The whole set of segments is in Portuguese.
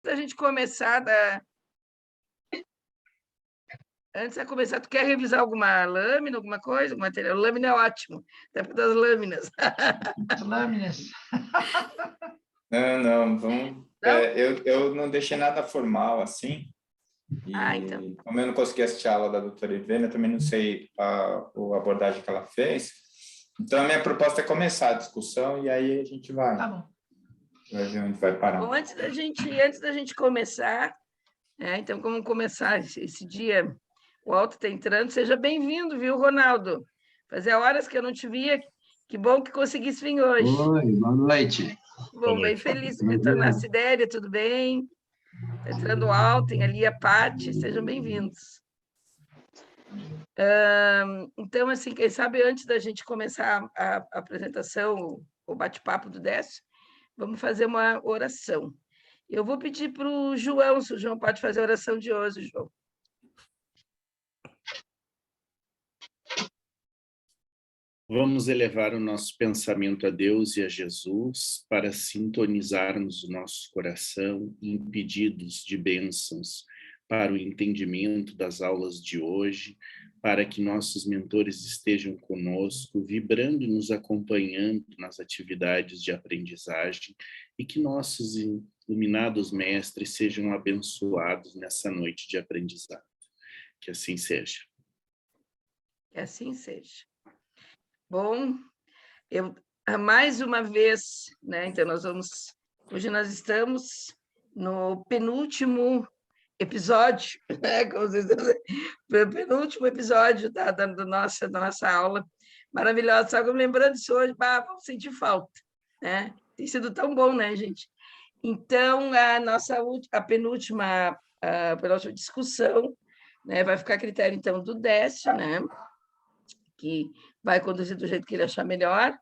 da gente começar, antes de começar, tu quer revisar alguma lâmina, alguma coisa, algum material? Lâmina é ótimo, até para das lâminas. Lâminas. Não, vamos. Não? Eu não deixei nada formal assim. Então. E como eu não consegui assistir a aula da doutora Ivênia, eu também não sei a abordagem que ela fez. Então, a minha proposta é começar a discussão e aí a gente vai. Tá bom. Vai ver onde vai parar. Bom, antes da gente começar, então, como começar esse dia, o Alto está entrando, seja bem-vindo, viu, Ronaldo? Fazia horas que eu não te via, que bom que conseguisse vir hoje. Oi, boa noite. Bom, bem feliz de retornar. Sidéria, tudo bem? Está entrando o Alten, ali a Paty, sejam bem-vindos. Então, assim, quem sabe antes da gente começar a apresentação, o bate-papo do Décio, vamos fazer uma oração. Eu vou pedir para o João, se o João pode fazer a oração de hoje, João. Vamos elevar o nosso pensamento a Deus e a Jesus para sintonizarmos o nosso coração em pedidos de bênçãos para o entendimento das aulas de hoje, para que nossos mentores estejam conosco, vibrando e nos acompanhando nas atividades de aprendizagem e que nossos iluminados mestres sejam abençoados nessa noite de aprendizado. Que assim seja. Que assim seja. Bom, eu mais uma vez, então hoje nós estamos no penúltimo episódio, penúltimo episódio da nossa aula maravilhosa. Só que eu me lembrando disso hoje, vamos sentir falta, né? Tem sido tão bom, né, gente? Então, a penúltima discussão, né, vai ficar a critério, então, do Décio, né, que vai conduzir do jeito que ele achar melhor,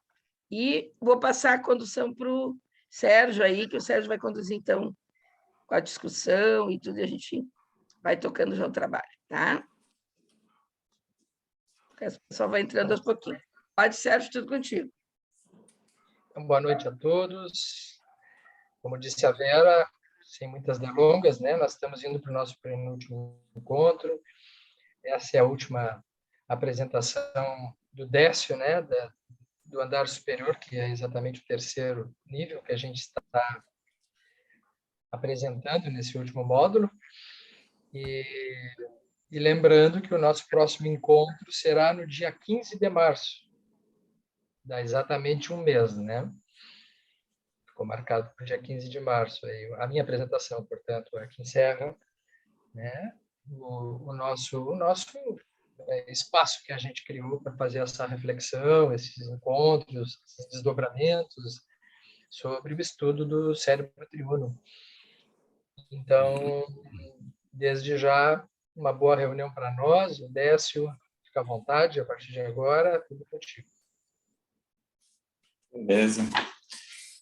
e vou passar a condução para o Sérgio aí, que o Sérgio vai conduzir, então, com a discussão e tudo, e a gente vai tocando já o trabalho, tá? O pessoal vai entrando aos pouquinhos. Pode, Sérgio, tudo contigo. Então, boa noite a todos. Como disse a Vera, sem muitas delongas, né? Nós estamos indo para o nosso penúltimo encontro. Essa é a última apresentação do Décio, né? Do andar superior, que é exatamente o terceiro nível que a gente está apresentando nesse último módulo. E lembrando que o nosso próximo encontro será no dia 15 de março. Dá exatamente um mês, né? Ficou marcado para o dia 15 de março. Aí, a minha apresentação, portanto, aqui encerra, né, o nosso espaço que a gente criou para fazer essa reflexão, esses encontros, esses desdobramentos sobre o estudo do cérebro triuno. Então, desde já, uma boa reunião para nós. O Décio, fica à vontade, a partir de agora, tudo contigo. Beleza.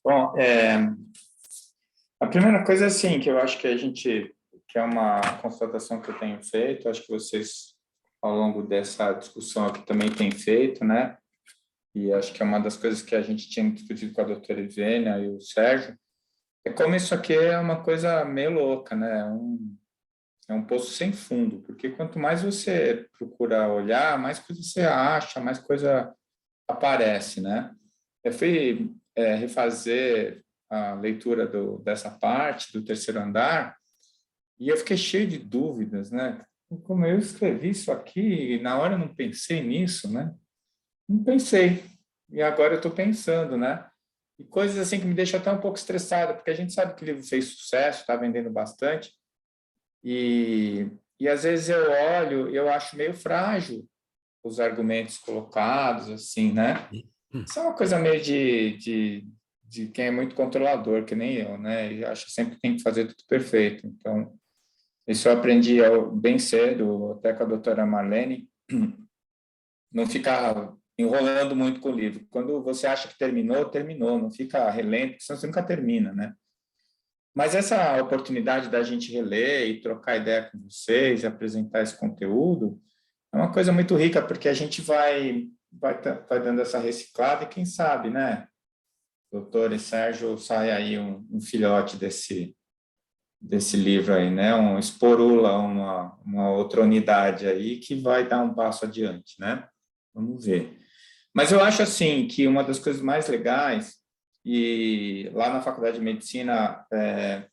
Bom, a primeira coisa, assim, que eu acho que é uma constatação que eu tenho feito, acho que vocês, ao longo dessa discussão aqui, também têm feito, né? E acho que é uma das coisas que a gente tinha discutido com a doutora Ivênia e o Sérgio, é como isso aqui é uma coisa meio louca, né? É um poço sem fundo, porque quanto mais você procura olhar, mais coisa você acha, mais coisa aparece, né? Eu fui refazer a leitura dessa parte do terceiro andar e eu fiquei cheio de dúvidas, né? Como eu escrevi isso aqui, e na hora eu não pensei nisso, né? Não pensei. E agora eu estou pensando, né? E coisas assim que me deixam até um pouco estressada, porque a gente sabe que o livro fez sucesso, está vendendo bastante, e às vezes eu olho e eu acho meio frágil os argumentos colocados, assim, né? Isso é uma coisa meio de quem é muito controlador, que nem eu, né? E acho sempre que tem que fazer tudo perfeito. Então, isso eu aprendi bem cedo, até com a doutora Marlene, não ficar enrolando muito com o livro. Quando você acha que terminou, terminou, não fica relendo, porque senão você nunca termina, né? Mas essa oportunidade da gente reler e trocar ideia com vocês, e apresentar esse conteúdo, é uma coisa muito rica, porque a gente vai dando essa reciclada e quem sabe, né, doutor e Sérgio, sai aí um filhote desse livro aí, né? Um esporula, uma outra unidade aí que vai dar um passo adiante, né? Vamos ver. Mas eu acho assim que uma das coisas mais legais, e lá na Faculdade de Medicina,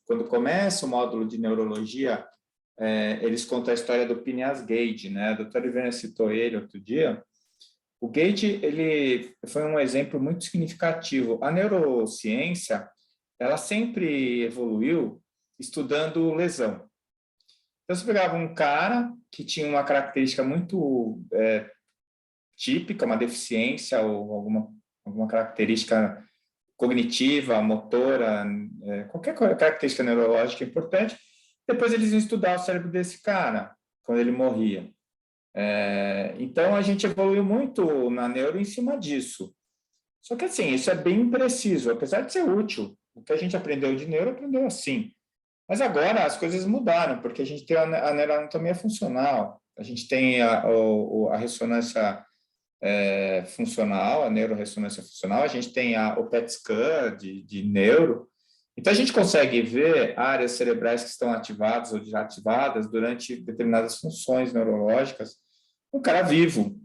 quando começa o módulo de neurologia, eles contam a história do Phineas Gage, né? A doutora Ivana citou ele outro dia. O Gage, ele foi um exemplo muito significativo. A neurociência, ela sempre evoluiu estudando lesão. Então, você pegava um cara que tinha uma característica muito típica, uma deficiência ou alguma característica cognitiva, motora, qualquer característica neurológica importante. Depois eles iam estudar o cérebro desse cara, quando ele morria. Então, a gente evoluiu muito na neuro em cima disso. Só que, assim, isso é bem impreciso, apesar de ser útil. O que a gente aprendeu de neuro, aprendeu assim. Mas agora as coisas mudaram, porque a gente tem a neuroanatomia funcional, a gente tem a ressonância funcional, a neuroressonância funcional, a gente tem o PET scan de neuro. Então, a gente consegue ver áreas cerebrais que estão ativadas ou desativadas durante determinadas funções neurológicas, um cara vivo,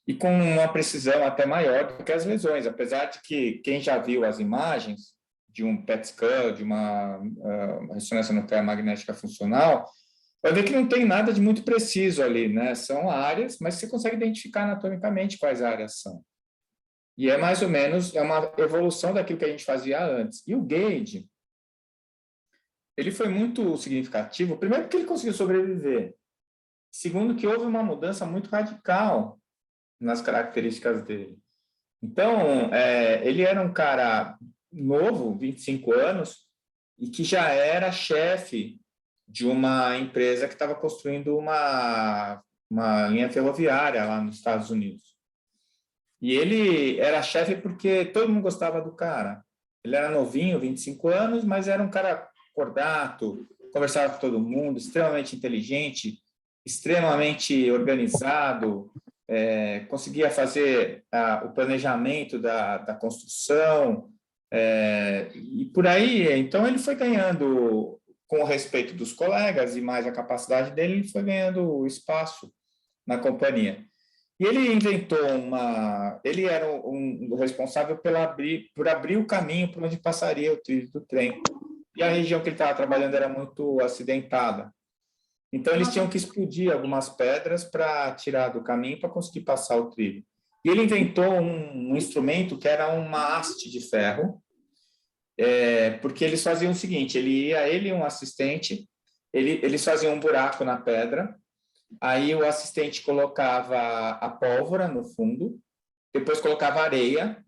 e com uma precisão até maior do que as lesões, apesar de que quem já viu as imagens de um PET scan, de uma ressonância nuclear magnética funcional, vai ver que não tem nada de muito preciso ali, né? São áreas, mas você consegue identificar anatomicamente quais áreas são. E é mais ou menos uma evolução daquilo que a gente fazia antes. E o Gage, ele foi muito significativo, primeiro porque ele conseguiu sobreviver, segundo que houve uma mudança muito radical nas características dele. Então, ele era um cara novo, 25 anos, e que já era chefe de uma empresa que estava construindo uma linha ferroviária lá nos Estados Unidos. E ele era chefe porque todo mundo gostava do cara. Ele era novinho, 25 anos, mas era um cara cordato, conversava com todo mundo, extremamente inteligente, extremamente organizado, conseguia fazer o planejamento da construção, e por aí. Então, ele foi ganhando, com o respeito dos colegas e mais a capacidade dele, ele foi ganhando espaço na companhia. E ele inventou ele era o responsável por abrir o caminho por onde passaria o trilho do trem. E a região que ele estava trabalhando era muito acidentada. Então, eles tinham que explodir algumas pedras para tirar do caminho para conseguir passar o trilho. E ele inventou um instrumento que era uma haste de ferro, porque eles faziam o seguinte: ele e um assistente, eles faziam um buraco na pedra, aí o assistente colocava a pólvora no fundo, depois colocava areia,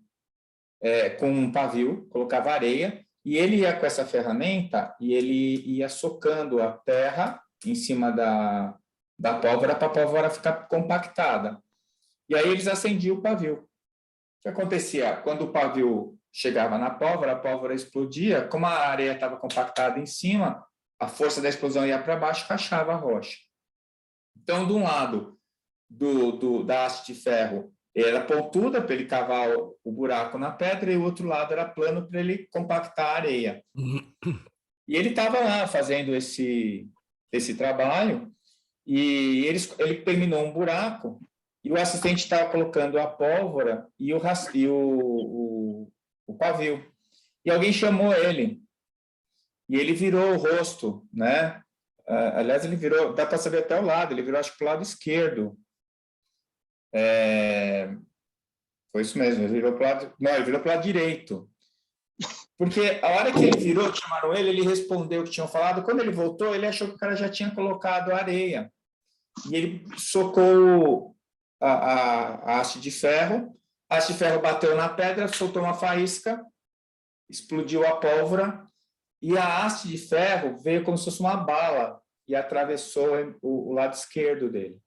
com um pavio, colocava areia, e ele ia com essa ferramenta e ele ia socando a terra em cima da pólvora para a pólvora ficar compactada. E aí eles acendiam o pavio. O que acontecia? Quando o pavio chegava na pólvora, a pólvora explodia, como a areia estava compactada em cima, a força da explosão ia para baixo e rachava a rocha. Então, de um lado da haste de ferro era pontuda para ele cavar o buraco na pedra, e o outro lado era plano para ele compactar a areia. E ele estava lá fazendo esse trabalho, e ele terminou um buraco, e o assistente estava colocando a pólvora e o pavio. E alguém chamou ele, e ele virou o rosto, né? Aliás, ele virou, dá para saber até o lado, ele virou, acho que, para o lado esquerdo. Foi isso mesmo, ele virou para o lado direito. Porque a hora que ele virou, que chamaram ele respondeu o que tinham falado. Quando ele voltou, ele achou que o cara já tinha colocado areia. E ele socou a haste de ferro. A haste de ferro bateu na pedra, soltou uma faísca, explodiu a pólvora, e a haste de ferro veio como se fosse uma bala e atravessou o lado esquerdo dele.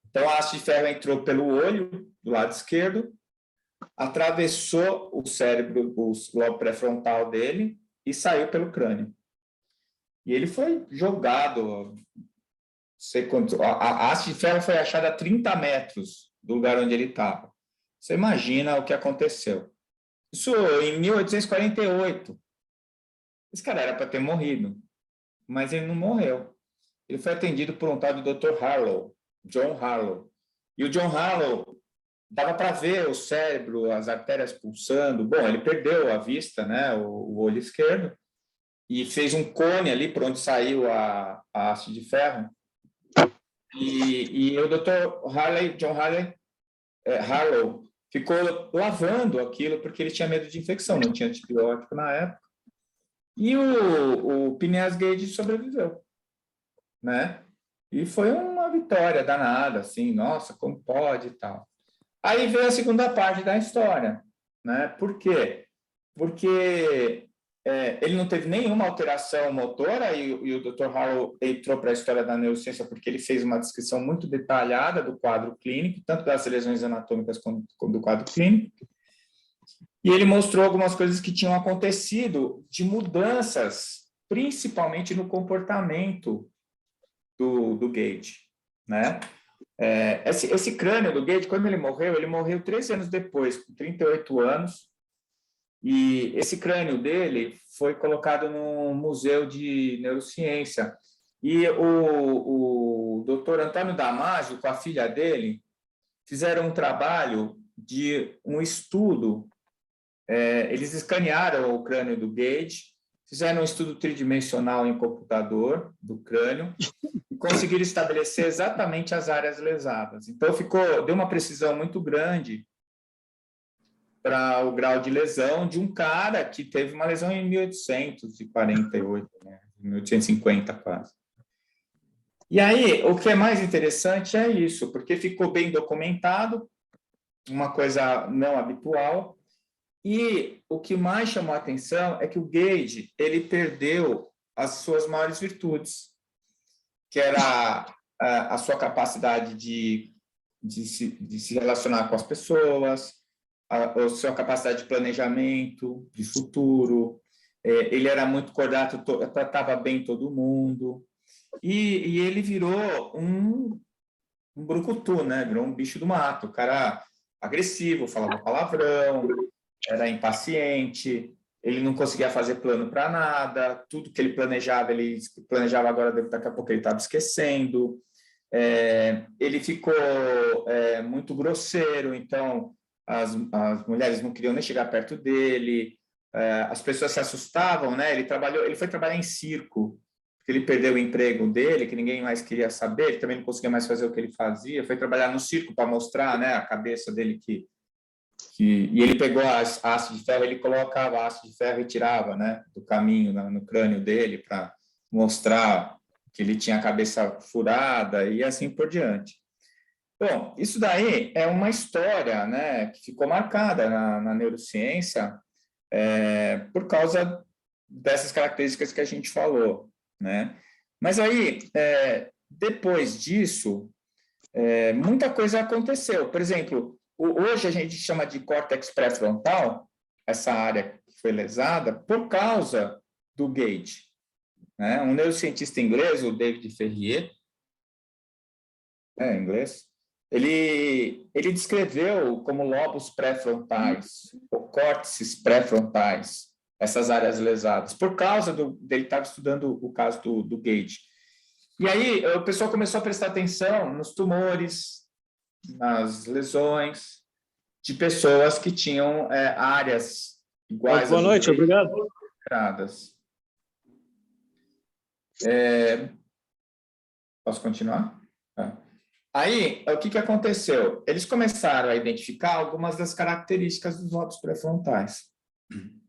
Então, a haste de ferro entrou pelo olho do lado esquerdo, atravessou o cérebro, o lobo pré-frontal dele, e saiu pelo crânio. E ele foi jogado. A haste de ferro foi achada a 30 metros do lugar onde ele estava. Você imagina o que aconteceu. Isso em 1848. Esse cara era para ter morrido. mas ele não morreu. Ele foi atendido por um tal de Dr. Harlow, John Harlow. E o John Harlow dava para ver o cérebro, as artérias pulsando. Bom, ele perdeu a vista, né, o olho esquerdo, e fez um cone ali por onde saiu a haste de ferro. E o Dr. John Harlow, ficou lavando aquilo porque ele tinha medo de infecção, não tinha antibiótico na época. E o Phineas Gage sobreviveu, né? E foi uma vitória danada, assim, nossa, como pode e tal. Aí veio a segunda parte da história, né? Por quê? Porque ele não teve nenhuma alteração motora e o Dr. Harlow entrou para a história da neurociência porque ele fez uma descrição muito detalhada do quadro clínico, tanto das lesões anatômicas como do quadro clínico. E ele mostrou algumas coisas que tinham acontecido de mudanças, principalmente no comportamento do Gage, né? Esse crânio do Gage, quando ele morreu 13 anos depois, com 38 anos, e esse crânio dele foi colocado no Museu de Neurociência. E o doutor Antônio Damasio, com a filha dele, fizeram um trabalho de um estudo. Eles escanearam o crânio do Gage, fizeram um estudo tridimensional em computador do crânio e conseguiram estabelecer exatamente as áreas lesadas. Então, deu uma precisão muito grande para o grau de lesão de um cara que teve uma lesão em 1848, né? 1850 quase. E aí, o que é mais interessante é isso, porque ficou bem documentado, uma coisa não habitual, e o que mais chamou a atenção é que o Gage, ele perdeu as suas maiores virtudes, que era a sua capacidade de se relacionar com as pessoas, a sua capacidade de planejamento, de futuro. Ele era muito cordato, tratava bem todo mundo. E ele virou um brucutu, né? Virou um bicho do mato. O cara agressivo, falava palavrão, era impaciente, ele não conseguia fazer plano para nada, tudo que ele planejava agora, daqui a pouco ele estava esquecendo. Ele ficou muito grosseiro, então as mulheres não queriam nem chegar perto dele, as pessoas se assustavam, né? Ele foi trabalhar em circo, porque ele perdeu o emprego dele, que ninguém mais queria saber, ele também não conseguia mais fazer o que ele fazia, foi trabalhar no circo para mostrar, né, a cabeça dele e ele pegou a haste de ferro, ele colocava a haste de ferro e tirava, né, do caminho no crânio dele para mostrar que ele tinha a cabeça furada e assim por diante. Bom, isso daí é uma história, né, que ficou marcada na neurociência por causa dessas características que a gente falou, né? Mas aí, depois disso, muita coisa aconteceu. Por exemplo, hoje a gente chama de córtex pré-frontal, essa área que foi lesada, por causa do Gage, né? Um neurocientista inglês, o David Ferrier, inglês, ele descreveu como lobos pré-frontais, ou córtices pré-frontais, essas áreas lesadas, por causa dele estar estudando o caso do Gage. E aí o pessoal começou a prestar atenção nos tumores, nas lesões de pessoas que tinham áreas iguais. Boa noite, obrigado. Posso continuar? Aí, o que aconteceu? Eles começaram a identificar algumas das características dos lobos pré-frontais,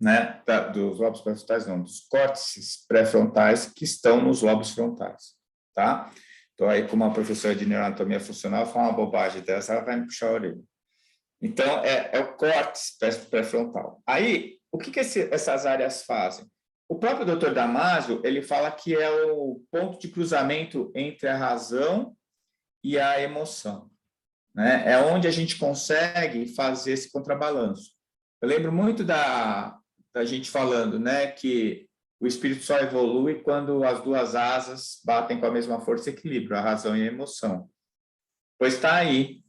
né? Dos lobos pré-frontais, não, dos córtices pré-frontais que estão nos lobos frontais, tá? Então, aí, como uma professora de neuroanatomia funcional fala uma bobagem dessa, ela vai me puxar a orelha. Então, é o córtex pré-frontal. Aí, o que essas áreas fazem? O próprio Dr. Damasio, ele fala que é o ponto de cruzamento entre a razão e a emoção, né? É onde a gente consegue fazer esse contrabalanço. Eu lembro muito da gente falando, né, que o espírito só evolui quando as duas asas batem com a mesma força e equilíbrio, a razão e a emoção. Pois está aí,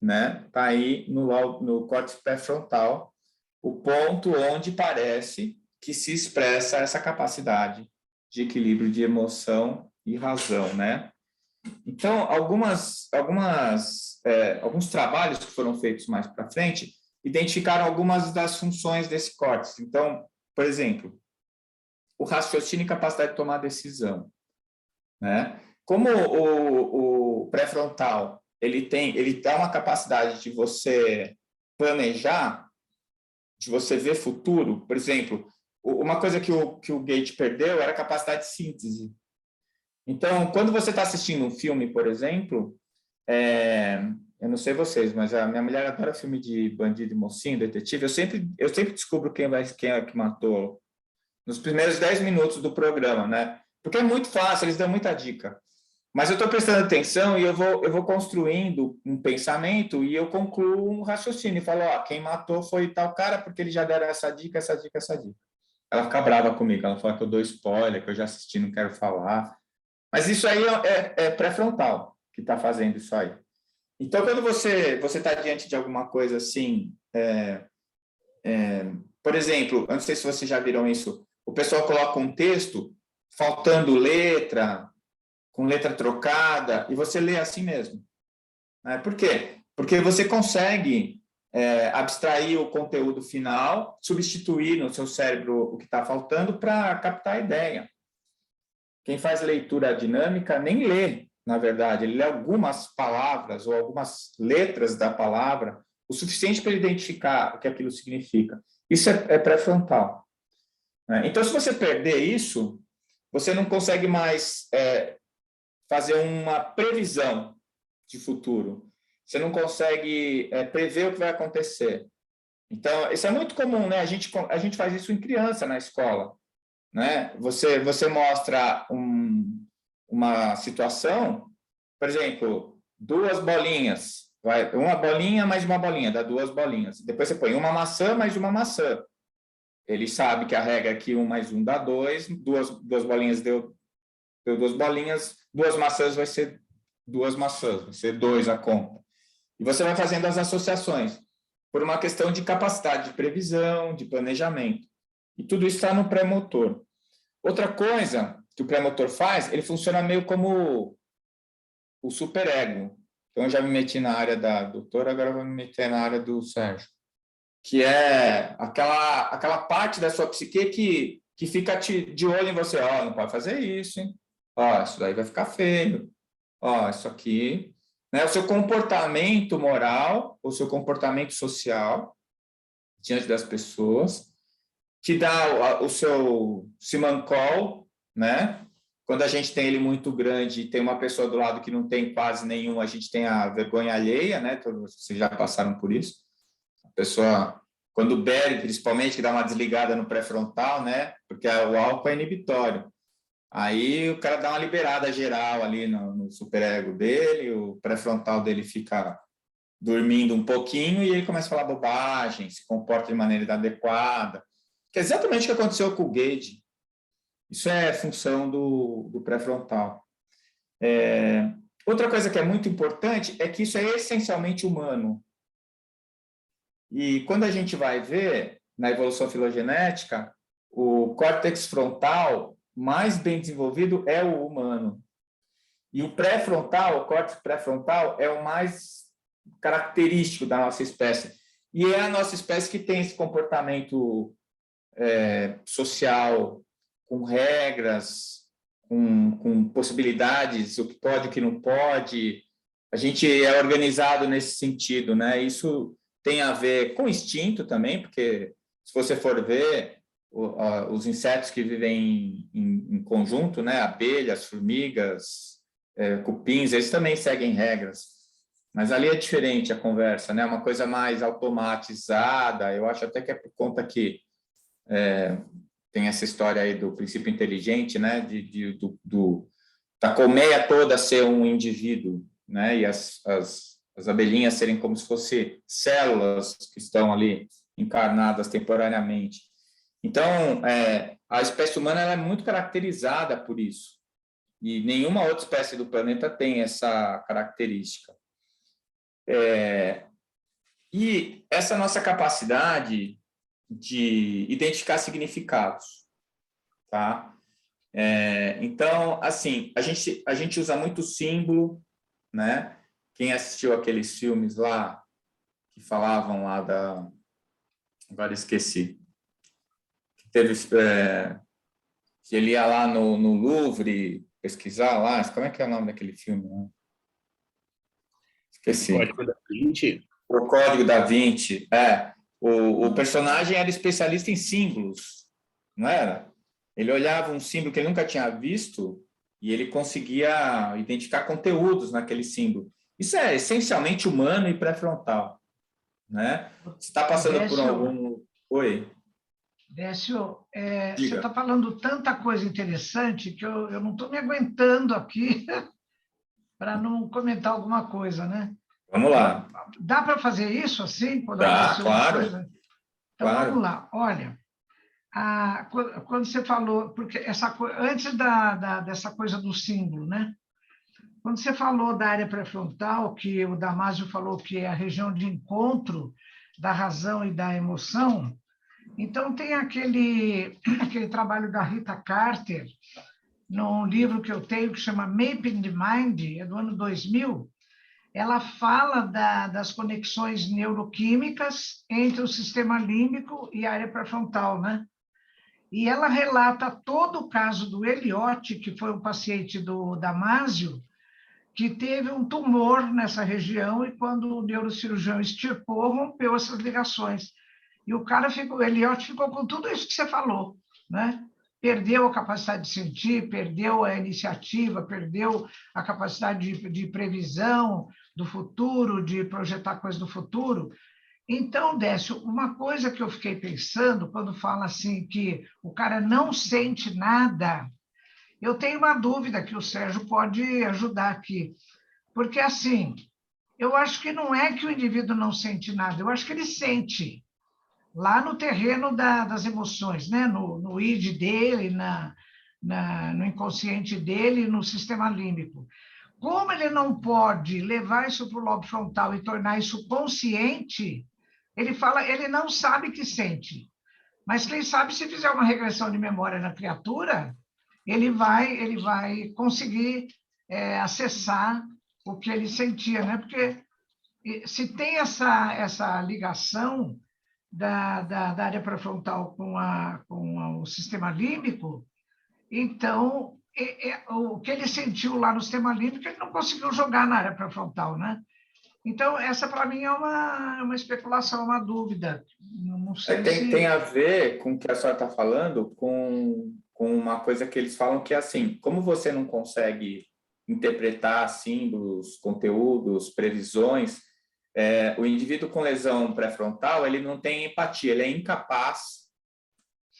né? Está aí no córtex pré-frontal, o ponto onde parece que se expressa essa capacidade de equilíbrio de emoção e razão, né? Então, alguns trabalhos que foram feitos mais para frente identificaram algumas das funções desse córtex. Então, por exemplo, o raciocínio e capacidade de tomar decisão, né? Como o pré-frontal ele dá uma capacidade de você planejar, de você ver futuro. Por exemplo, uma coisa que o Gage perdeu era a capacidade de síntese. Então, quando você está assistindo um filme, por exemplo, eu não sei vocês, mas a minha mulher adora filme de bandido e mocinho, detetive. Eu sempre descubro quem é que matou nos primeiros 10 minutos do programa, né? Porque é muito fácil, eles dão muita dica. Mas eu estou prestando atenção e eu vou construindo um pensamento e eu concluo um raciocínio e falo, quem matou foi tal cara porque eles já deram essa dica, essa dica, essa dica. Ela fica brava comigo, ela fala que eu dou spoiler, que eu já assisti, não quero falar. Mas isso aí é pré-frontal que está fazendo isso aí. Então, quando você está diante de alguma coisa assim, por exemplo, eu não sei se vocês já viram isso, o pessoal coloca um texto faltando letra, com letra trocada, e você lê assim mesmo. Por quê? Porque você consegue abstrair o conteúdo final, substituir no seu cérebro o que está faltando para captar a ideia. Quem faz leitura dinâmica nem lê, na verdade, ele lê algumas palavras ou algumas letras da palavra, o suficiente para identificar o que aquilo significa. Isso é pré-frontal. Então, se você perder isso, você não consegue mais fazer uma previsão de futuro. Você não consegue prever o que vai acontecer. Então, isso é muito comum, né? A gente faz isso em criança na escola, né? Você mostra uma situação, por exemplo, 2 bolinhas, uma bolinha mais uma bolinha, dá 2 bolinhas. Depois você põe uma maçã mais uma maçã. Ele sabe que a regra é que 1 mais 1 dá 2, 2 bolinhas deu 2 bolinhas, 2 maçãs vai ser 2 maçãs, vai ser 2 a conta. E você vai fazendo as associações por uma questão de capacidade de previsão, de planejamento. E tudo isso está no pré-motor. Outra coisa que o pré-motor faz, ele funciona meio como o superego. Então, eu já me meti na área da doutora, agora eu vou me meter na área do Sérgio. Que é aquela parte da sua psique que fica de olho em você. Não pode fazer isso, hein? Isso daí vai ficar feio. Isso aqui... Né? O seu comportamento moral, o seu comportamento social diante das pessoas, te dá o seu simancol, né? Quando a gente tem ele muito grande e tem uma pessoa do lado que não tem quase nenhum, a gente tem a vergonha alheia, né? Todos vocês já passaram por isso. A pessoa, quando bebe, principalmente, que dá uma desligada no pré-frontal, né? Porque o álcool é inibitório. Aí o cara dá uma liberada geral ali no superego dele, o pré-frontal dele fica dormindo um pouquinho e ele começa a falar bobagem, se comporta de maneira inadequada. Que é exatamente o que aconteceu com o Gage. Isso é função do pré-frontal. Outra coisa que é muito importante é que isso é essencialmente humano. E quando a gente vai ver, na evolução filogenética, o córtex frontal mais bem desenvolvido é o humano. E o pré-frontal, o córtex pré-frontal, é o mais característico da nossa espécie. E é a nossa espécie que tem esse comportamento social, com regras, com possibilidades, o que pode, o que não pode. A gente é organizado nesse sentido, né? Isso tem a ver com instinto também, porque se você for ver, os insetos que vivem em conjunto, né? Abelhas, formigas, cupins, eles também seguem regras. Mas ali é diferente a conversa, né? Uma coisa mais automatizada. Eu acho até que é por conta que tem essa história aí do princípio inteligente, né? Da colmeia toda ser um indivíduo, né? E as abelhinhas serem como se fossem células que estão ali encarnadas temporariamente. Então, a espécie humana ela é muito caracterizada por isso. E nenhuma outra espécie do planeta tem essa característica. E essa nossa capacidade de identificar significados, tá? Então, assim, a gente usa muito símbolo, né? Quem assistiu aqueles filmes lá, que falavam lá da... Agora esqueci. Teve, que ele ia lá no Louvre pesquisar lá. Como é que é o nome daquele filme? Né? Esqueci. Código da Vinci. O Código da Vinci. O personagem era especialista em símbolos, não era? Ele olhava um símbolo que ele nunca tinha visto e ele conseguia identificar conteúdos naquele símbolo. Isso é essencialmente humano e pré-frontal, né? Você está passando por algum... Oi? Décio, você está falando tanta coisa interessante que eu não estou me aguentando aqui para não comentar alguma coisa, né? Vamos lá. Dá para fazer isso assim? Dá, claro. Então, claro. Vamos lá. Olha, quando você falou... Porque antes dessa coisa do símbolo, né? Quando você falou da área pré-frontal, que o Damásio falou que é a região de encontro da razão e da emoção, então tem aquele trabalho da Rita Carter, num livro que eu tenho que chama Mapping the Mind, é do ano 2000, ela fala das conexões neuroquímicas entre o sistema límbico e a área pré-frontal, né? E ela relata todo o caso do Eliot, que foi um paciente do Damásio, que teve um tumor nessa região e quando o neurocirurgião extirpou, rompeu essas ligações. E o Eliot ficou com tudo isso que você falou, né? Perdeu a capacidade de sentir, perdeu a iniciativa, perdeu a capacidade de previsão do futuro, de projetar coisas do futuro. Então, Décio, uma coisa que eu fiquei pensando quando fala assim que o cara não sente nada, eu tenho uma dúvida que o Sérgio pode ajudar aqui. Porque, assim, eu acho que não é que o indivíduo não sente nada, eu acho que ele sente lá no terreno das emoções, né? no id dele, no inconsciente dele, no sistema límbico. Como ele não pode levar isso para o lobo frontal e tornar isso consciente, ele não sabe que sente. Mas quem sabe, se fizer uma regressão de memória na criatura, ele vai conseguir acessar o que ele sentia, né? Porque se tem essa ligação da área pré-frontal com o sistema límbico, então o que ele sentiu lá no sistema límbico, ele não conseguiu jogar na área pré-frontal, né? Então, essa para mim é uma especulação, uma dúvida. Não sei tem a ver com o que a senhora está falando, com uma coisa que eles falam que é assim, como você não consegue interpretar símbolos, conteúdos, previsões, o indivíduo com lesão pré-frontal, ele não tem empatia, ele é incapaz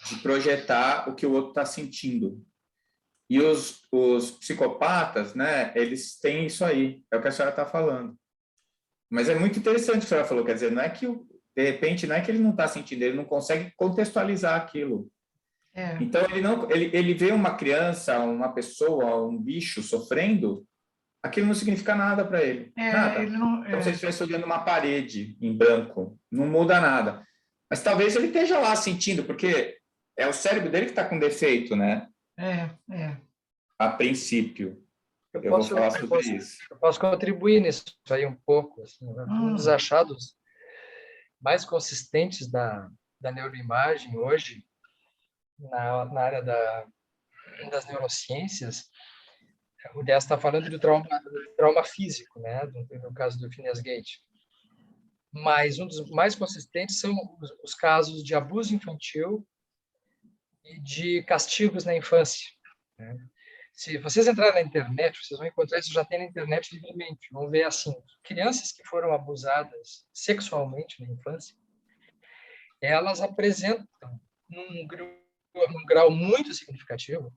de projetar o que o outro está sentindo. E os psicopatas, né, eles têm isso aí, é o que a senhora está falando. Mas é muito interessante o que a senhora falou, quer dizer, não é que, de repente, não é que ele não está sentindo, ele não consegue contextualizar aquilo. Então, ele vê uma criança, uma pessoa, um bicho sofrendo, aquilo não significa nada para ele. Nada. Então, se ele estivesse olhando uma parede em branco, não muda nada. Mas talvez ele esteja lá sentindo, porque é o cérebro dele que está com defeito, né? A princípio. Eu vou falar sobre isso. Eu posso contribuir nisso aí um pouco. Assim, um dos achados mais consistentes da neuroimagem hoje, na área das neurociências, o Décio está falando do trauma físico, né? No caso do Phineas Gage. Mas um dos mais consistentes são os casos de abuso infantil e de castigos na infância, né? Se vocês entrarem na internet, vocês vão encontrar isso, já tem na internet livremente. Vão ver assim, crianças que foram abusadas sexualmente na infância, elas apresentam num grau muito significativo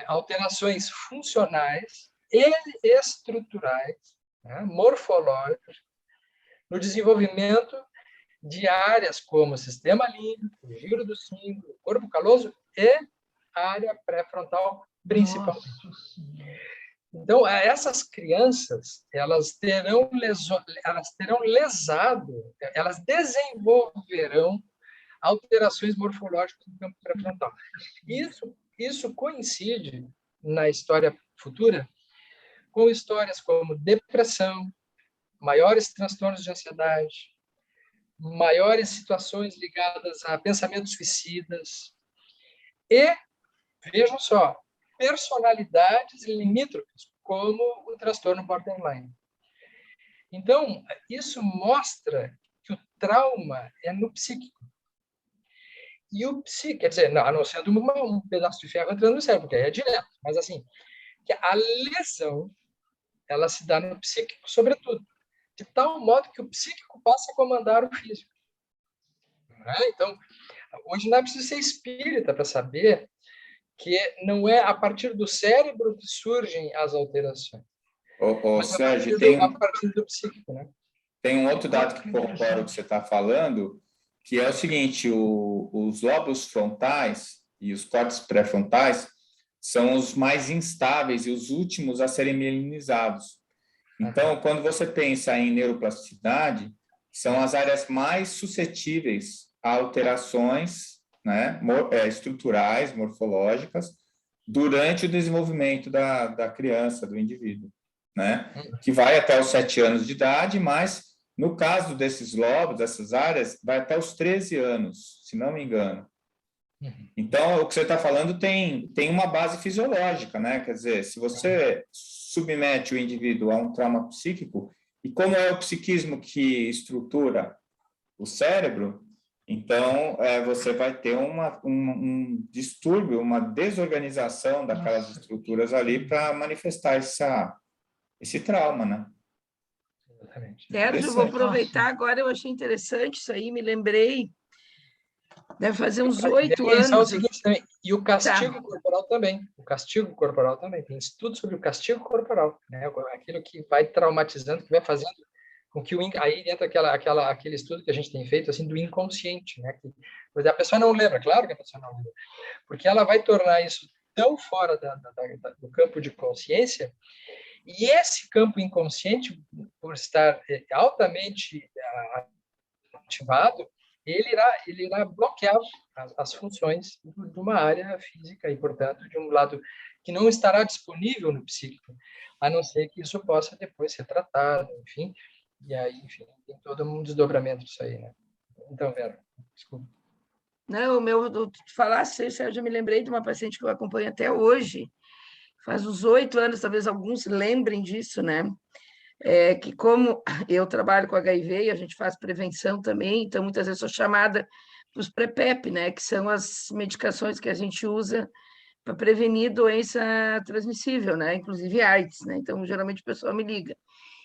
alterações funcionais e estruturais, né, morfológicas, no desenvolvimento de áreas como o sistema límbico, o giro do símbolo, corpo caloso e a área pré-frontal, principalmente. Então, essas crianças, elas desenvolverão alterações morfológicas no campo pré-frontal. Isso isso coincide na história futura com histórias como depressão, maiores transtornos de ansiedade, maiores situações ligadas a pensamentos suicidas e, vejam só, personalidades limítrofes, como o transtorno borderline. Então, isso mostra que o trauma é no psíquico. E o psíquico, quer dizer, não, a não sendo um pedaço de ferro entrando no cérebro, porque aí é direto, mas assim, que a lesão, ela se dá no psíquico, sobretudo, de tal modo que o psíquico passa a comandar o físico. Então, hoje não é preciso ser espírita para saber que não é a partir do cérebro que surgem as alterações. Mas Sérgio, a partir do psíquico, né? Tem um outro dado que corrobora o que você está falando, que é o seguinte: os lóbulos frontais e os córtex pré-frontais são os mais instáveis e os últimos a serem mielinizados. Então, quando você pensa em neuroplasticidade, são as áreas mais suscetíveis a alterações, né, estruturais, morfológicas, durante o desenvolvimento da criança, do indivíduo, né, que vai até os 7 anos de idade, mas, no caso desses lóbulos, dessas áreas, vai até os 13 anos, se não me engano. Então, o que você está falando tem uma base fisiológica, né? Quer dizer, se você submete o indivíduo a um trauma psíquico, e como é o psiquismo que estrutura o cérebro, então você vai ter um distúrbio, uma desorganização daquelas estruturas ali para manifestar esse trauma, né? Sérgio, eu vou aproveitar agora, eu achei interessante isso aí, me lembrei. Deve fazer uns 8 anos. E o castigo corporal também. O castigo corporal também. Tem estudo sobre o castigo corporal, né? Aquilo que vai traumatizando, que vai fazendo com que aí entra aquele estudo que a gente tem feito assim do inconsciente, né? Que a pessoa não lembra, claro que a pessoa não lembra, porque ela vai tornar isso tão fora do campo de consciência, e esse campo inconsciente, por estar altamente ativado, ele irá bloquear as funções de uma área física e, portanto, de um lado que não estará disponível no psíquico, a não ser que isso possa depois ser tratado, enfim, e aí, enfim, tem todo um desdobramento disso aí, né? Então, Vera, desculpa. Não, tu falasse, Sérgio, eu me lembrei de uma paciente que eu acompanho até hoje, faz uns 8 anos, talvez alguns lembrem disso, né? Que como eu trabalho com HIV e a gente faz prevenção também, então muitas vezes sou chamada para os PrEP, né, que são as medicações que a gente usa para prevenir doença transmissível, né, inclusive AIDS, né, então geralmente o pessoal me liga.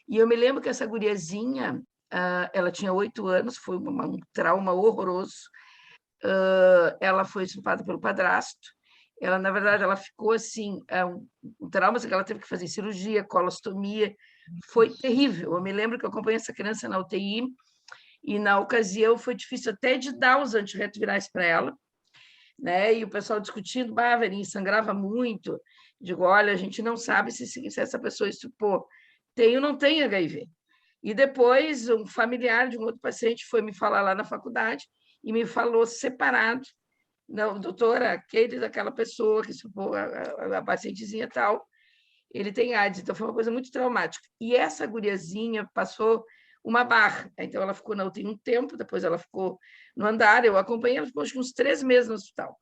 E eu me lembro que essa guriazinha, ela tinha 8 anos, foi um trauma horroroso, ela foi estuprada pelo padrasto, ela, na verdade, ela ficou assim, um trauma, que ela teve que fazer cirurgia, colostomia, foi terrível. Eu me lembro que eu acompanhei essa criança na UTI e, na ocasião, foi difícil até de dar os antirretrovirais para ela, né? E o pessoal discutindo, Verinha, sangrava muito. Digo, olha, a gente não sabe se essa pessoa estuprou. Tem ou não tem HIV. E depois, um familiar de um outro paciente foi me falar lá na faculdade e me falou separado, não, doutora, aquela pessoa que estuprou a pacientezinha tal, ele tem AIDS, então foi uma coisa muito traumática. E essa guriazinha passou uma barra, então ela ficou na UTI um tempo, depois ela ficou no andar, eu acompanhei, ela ficou acho que uns 3 meses no hospital.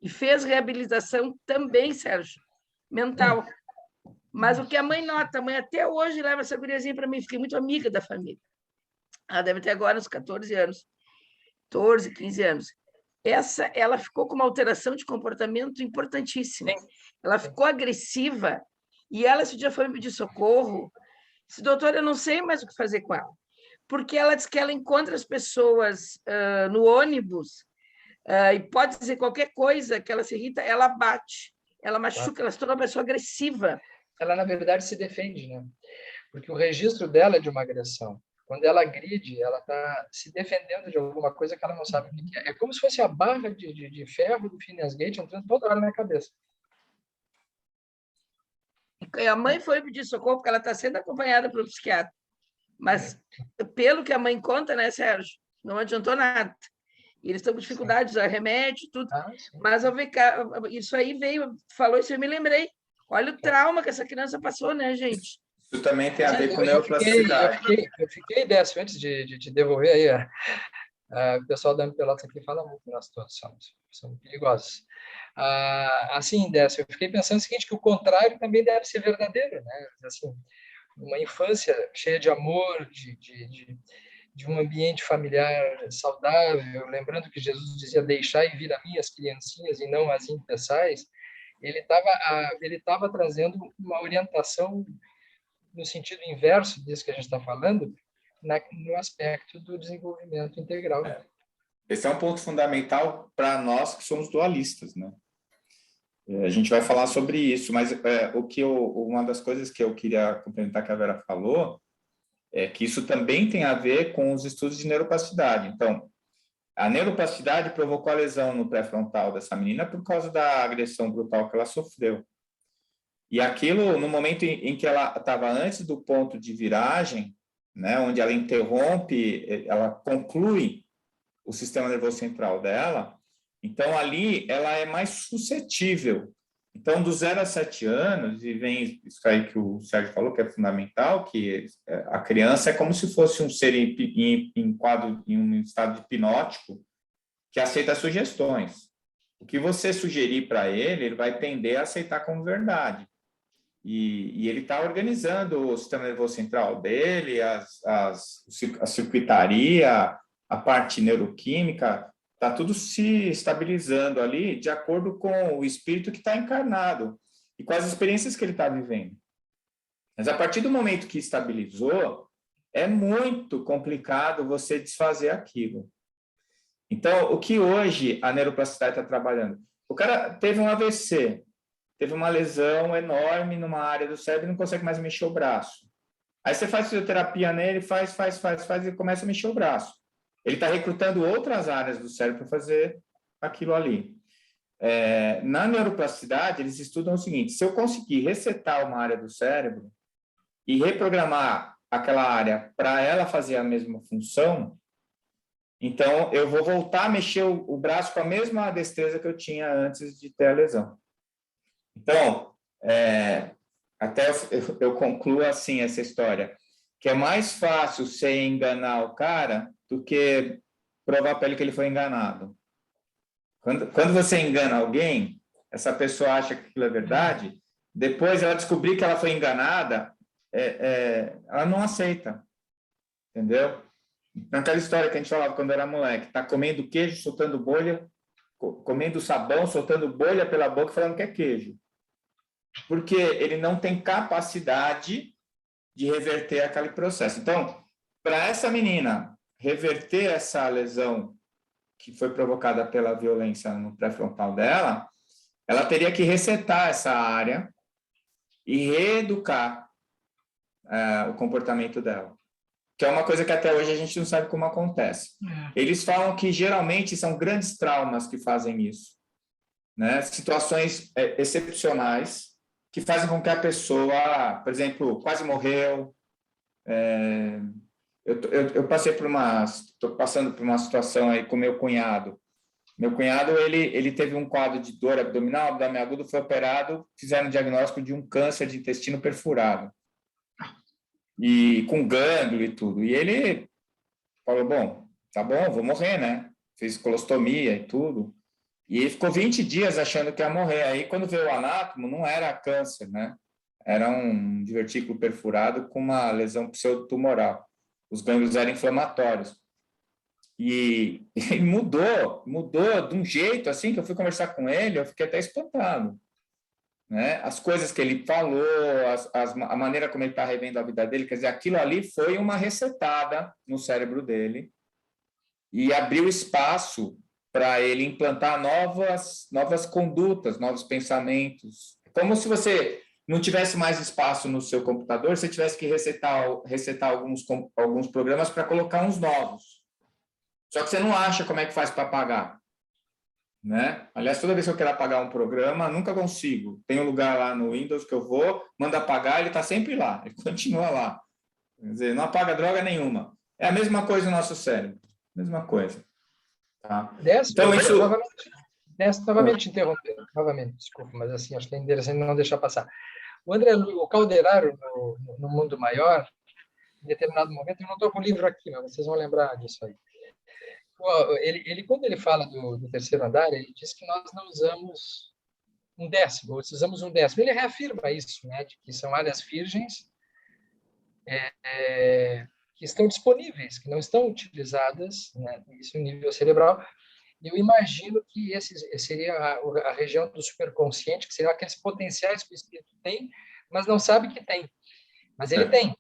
E fez reabilitação também, Sérgio, mental. Mas o que a mãe nota, a mãe até hoje leva essa guriazinha para mim, fiquei muito amiga da família. Ela deve ter agora uns 14 anos, 14, 15 anos. Ela ficou com uma alteração de comportamento importantíssima. Ela ficou agressiva e ela esse dia foi me pedir socorro. Disse, doutora, eu não sei mais o que fazer com ela. Porque ela diz que ela encontra as pessoas no ônibus e pode dizer qualquer coisa que ela se irrita, ela bate, ela machuca, ela se torna uma pessoa agressiva. Ela, na verdade, se defende, né? Porque o registro dela é de uma agressão. Quando ela agride, ela está se defendendo de alguma coisa que ela não sabe o que é. É como se fosse a barra de ferro do Phineas Gage entrando toda hora na cabeça. A mãe foi pedir socorro porque ela está sendo acompanhada pelo psiquiatra. Mas, pelo que a mãe conta, né, Sérgio, não adiantou nada. E eles estão com dificuldade de usar remédio, tudo. Sim. Mas isso aí veio, falou isso, eu me lembrei. Olha o trauma que essa criança passou, né, gente? Isso também tem a ver com Eu neuroplasticidade. fiquei, Décio, antes de te devolver aí, o pessoal da Pelotas aqui fala muito que nós todos somos perigosos. Assim, Décio, eu fiquei pensando o seguinte, que o contrário também deve ser verdadeiro, né? Assim, uma infância cheia de amor, de um ambiente familiar saudável, lembrando que Jesus dizia, deixai vir a mim as criancinhas e não as impeçais, ele estava trazendo uma orientação no sentido inverso disso que a gente está falando, no aspecto do desenvolvimento integral. Esse é um ponto fundamental para nós que somos dualistas, né? A gente vai falar sobre isso, mas uma das coisas que eu queria complementar que a Vera falou é que isso também tem a ver com os estudos de neuroplasticidade. Então, a neuroplasticidade provocou a lesão no pré-frontal dessa menina por causa da agressão brutal que ela sofreu. E aquilo, no momento em que ela estava antes do ponto de viragem, né, onde ela interrompe, ela conclui o sistema nervoso central dela, então ali ela é mais suscetível. Então, dos 0 a 7 anos, e vem isso aí que o Sérgio falou, que é fundamental, que a criança é como se fosse um ser em um estado de hipnótico que aceita sugestões. O que você sugerir para ele vai tender a aceitar como verdade. E ele está organizando o sistema nervoso central dele, a circuitaria, a parte neuroquímica, está tudo se estabilizando ali de acordo com o espírito que está encarnado e com as experiências que ele está vivendo. Mas a partir do momento que estabilizou, é muito complicado você desfazer aquilo. Então, o que hoje a neuroplasticidade está trabalhando? O cara teve um AVC, teve uma lesão enorme numa área do cérebro e não consegue mais mexer o braço. Aí você faz fisioterapia nele, faz e começa a mexer o braço. Ele está recrutando outras áreas do cérebro para fazer aquilo ali. Na neuroplasticidade, eles estudam o seguinte, se eu conseguir resetar uma área do cérebro e reprogramar aquela área para ela fazer a mesma função, então eu vou voltar a mexer o braço com a mesma destreza que eu tinha antes de ter a lesão. Então, até eu concluo assim essa história, que é mais fácil você enganar o cara do que provar para ele que ele foi enganado. Quando você engana alguém, essa pessoa acha que aquilo é verdade, depois ela descobrir que ela foi enganada, ela não aceita, entendeu? Naquela história que a gente falava quando era moleque, tá comendo queijo, soltando bolha, comendo sabão, soltando bolha pela boca, falando que é queijo. Porque ele não tem capacidade de reverter aquele processo. Então, para essa menina reverter essa lesão que foi provocada pela violência no pré-frontal dela, ela teria que resetar essa área e reeducar o comportamento dela, que é uma coisa que até hoje a gente não sabe como acontece. Eles falam que geralmente são grandes traumas que fazem isso, né? Situações excepcionais que fazem com que a pessoa, por exemplo, quase morreu. Eu estou passando por uma situação aí com meu cunhado. Meu cunhado, ele teve um quadro de dor abdominal, abdômen agudo, foi operado, fizeram o diagnóstico de um câncer de intestino perfurado. E com gânglio e tudo. E ele falou, bom, tá bom, vou morrer, né? Fez colostomia e tudo. E ele ficou 20 dias achando que ia morrer. Aí, quando veio o anátomo, não era câncer, né? Era um divertículo perfurado com uma lesão pseudotumoral. Os gânglios eram inflamatórios. E ele mudou de um jeito, assim, que eu fui conversar com ele, eu fiquei até espantado. Né? As coisas que ele falou, a maneira como ele está revendo a vida dele, quer dizer, aquilo ali foi uma resetada no cérebro dele e abriu espaço para ele implantar novas condutas, novos pensamentos. Como se você não tivesse mais espaço no seu computador, você tivesse que resetar alguns programas para colocar uns novos. Só que você não acha como é que faz para apagar. Né? Aliás, toda vez que eu quero apagar um programa, nunca consigo. Tem um lugar lá no Windows que eu vou, mando apagar, ele está sempre lá, ele continua lá. Quer dizer, não apaga droga nenhuma. É a mesma coisa no nosso cérebro, mesma coisa. Tá? Desce, Então, isso... novamente interrompendo, novamente, desculpa, mas assim, acho que é interessante não deixar passar. O André, o Calderaro, no Mundo Maior, em determinado momento, eu não estou com o livro aqui, mas vocês vão lembrar disso aí. Quando ele fala do terceiro andar, ele diz que nós não usamos um décimo, ou usamos um décimo. Ele reafirma isso, né, de que são áreas virgens que estão disponíveis, que não estão utilizadas, né, isso no nível cerebral. Eu imagino que esse seria a região do superconsciente, que seriam aqueles potenciais que o espírito tem, mas não sabe que tem. Mas ele tem,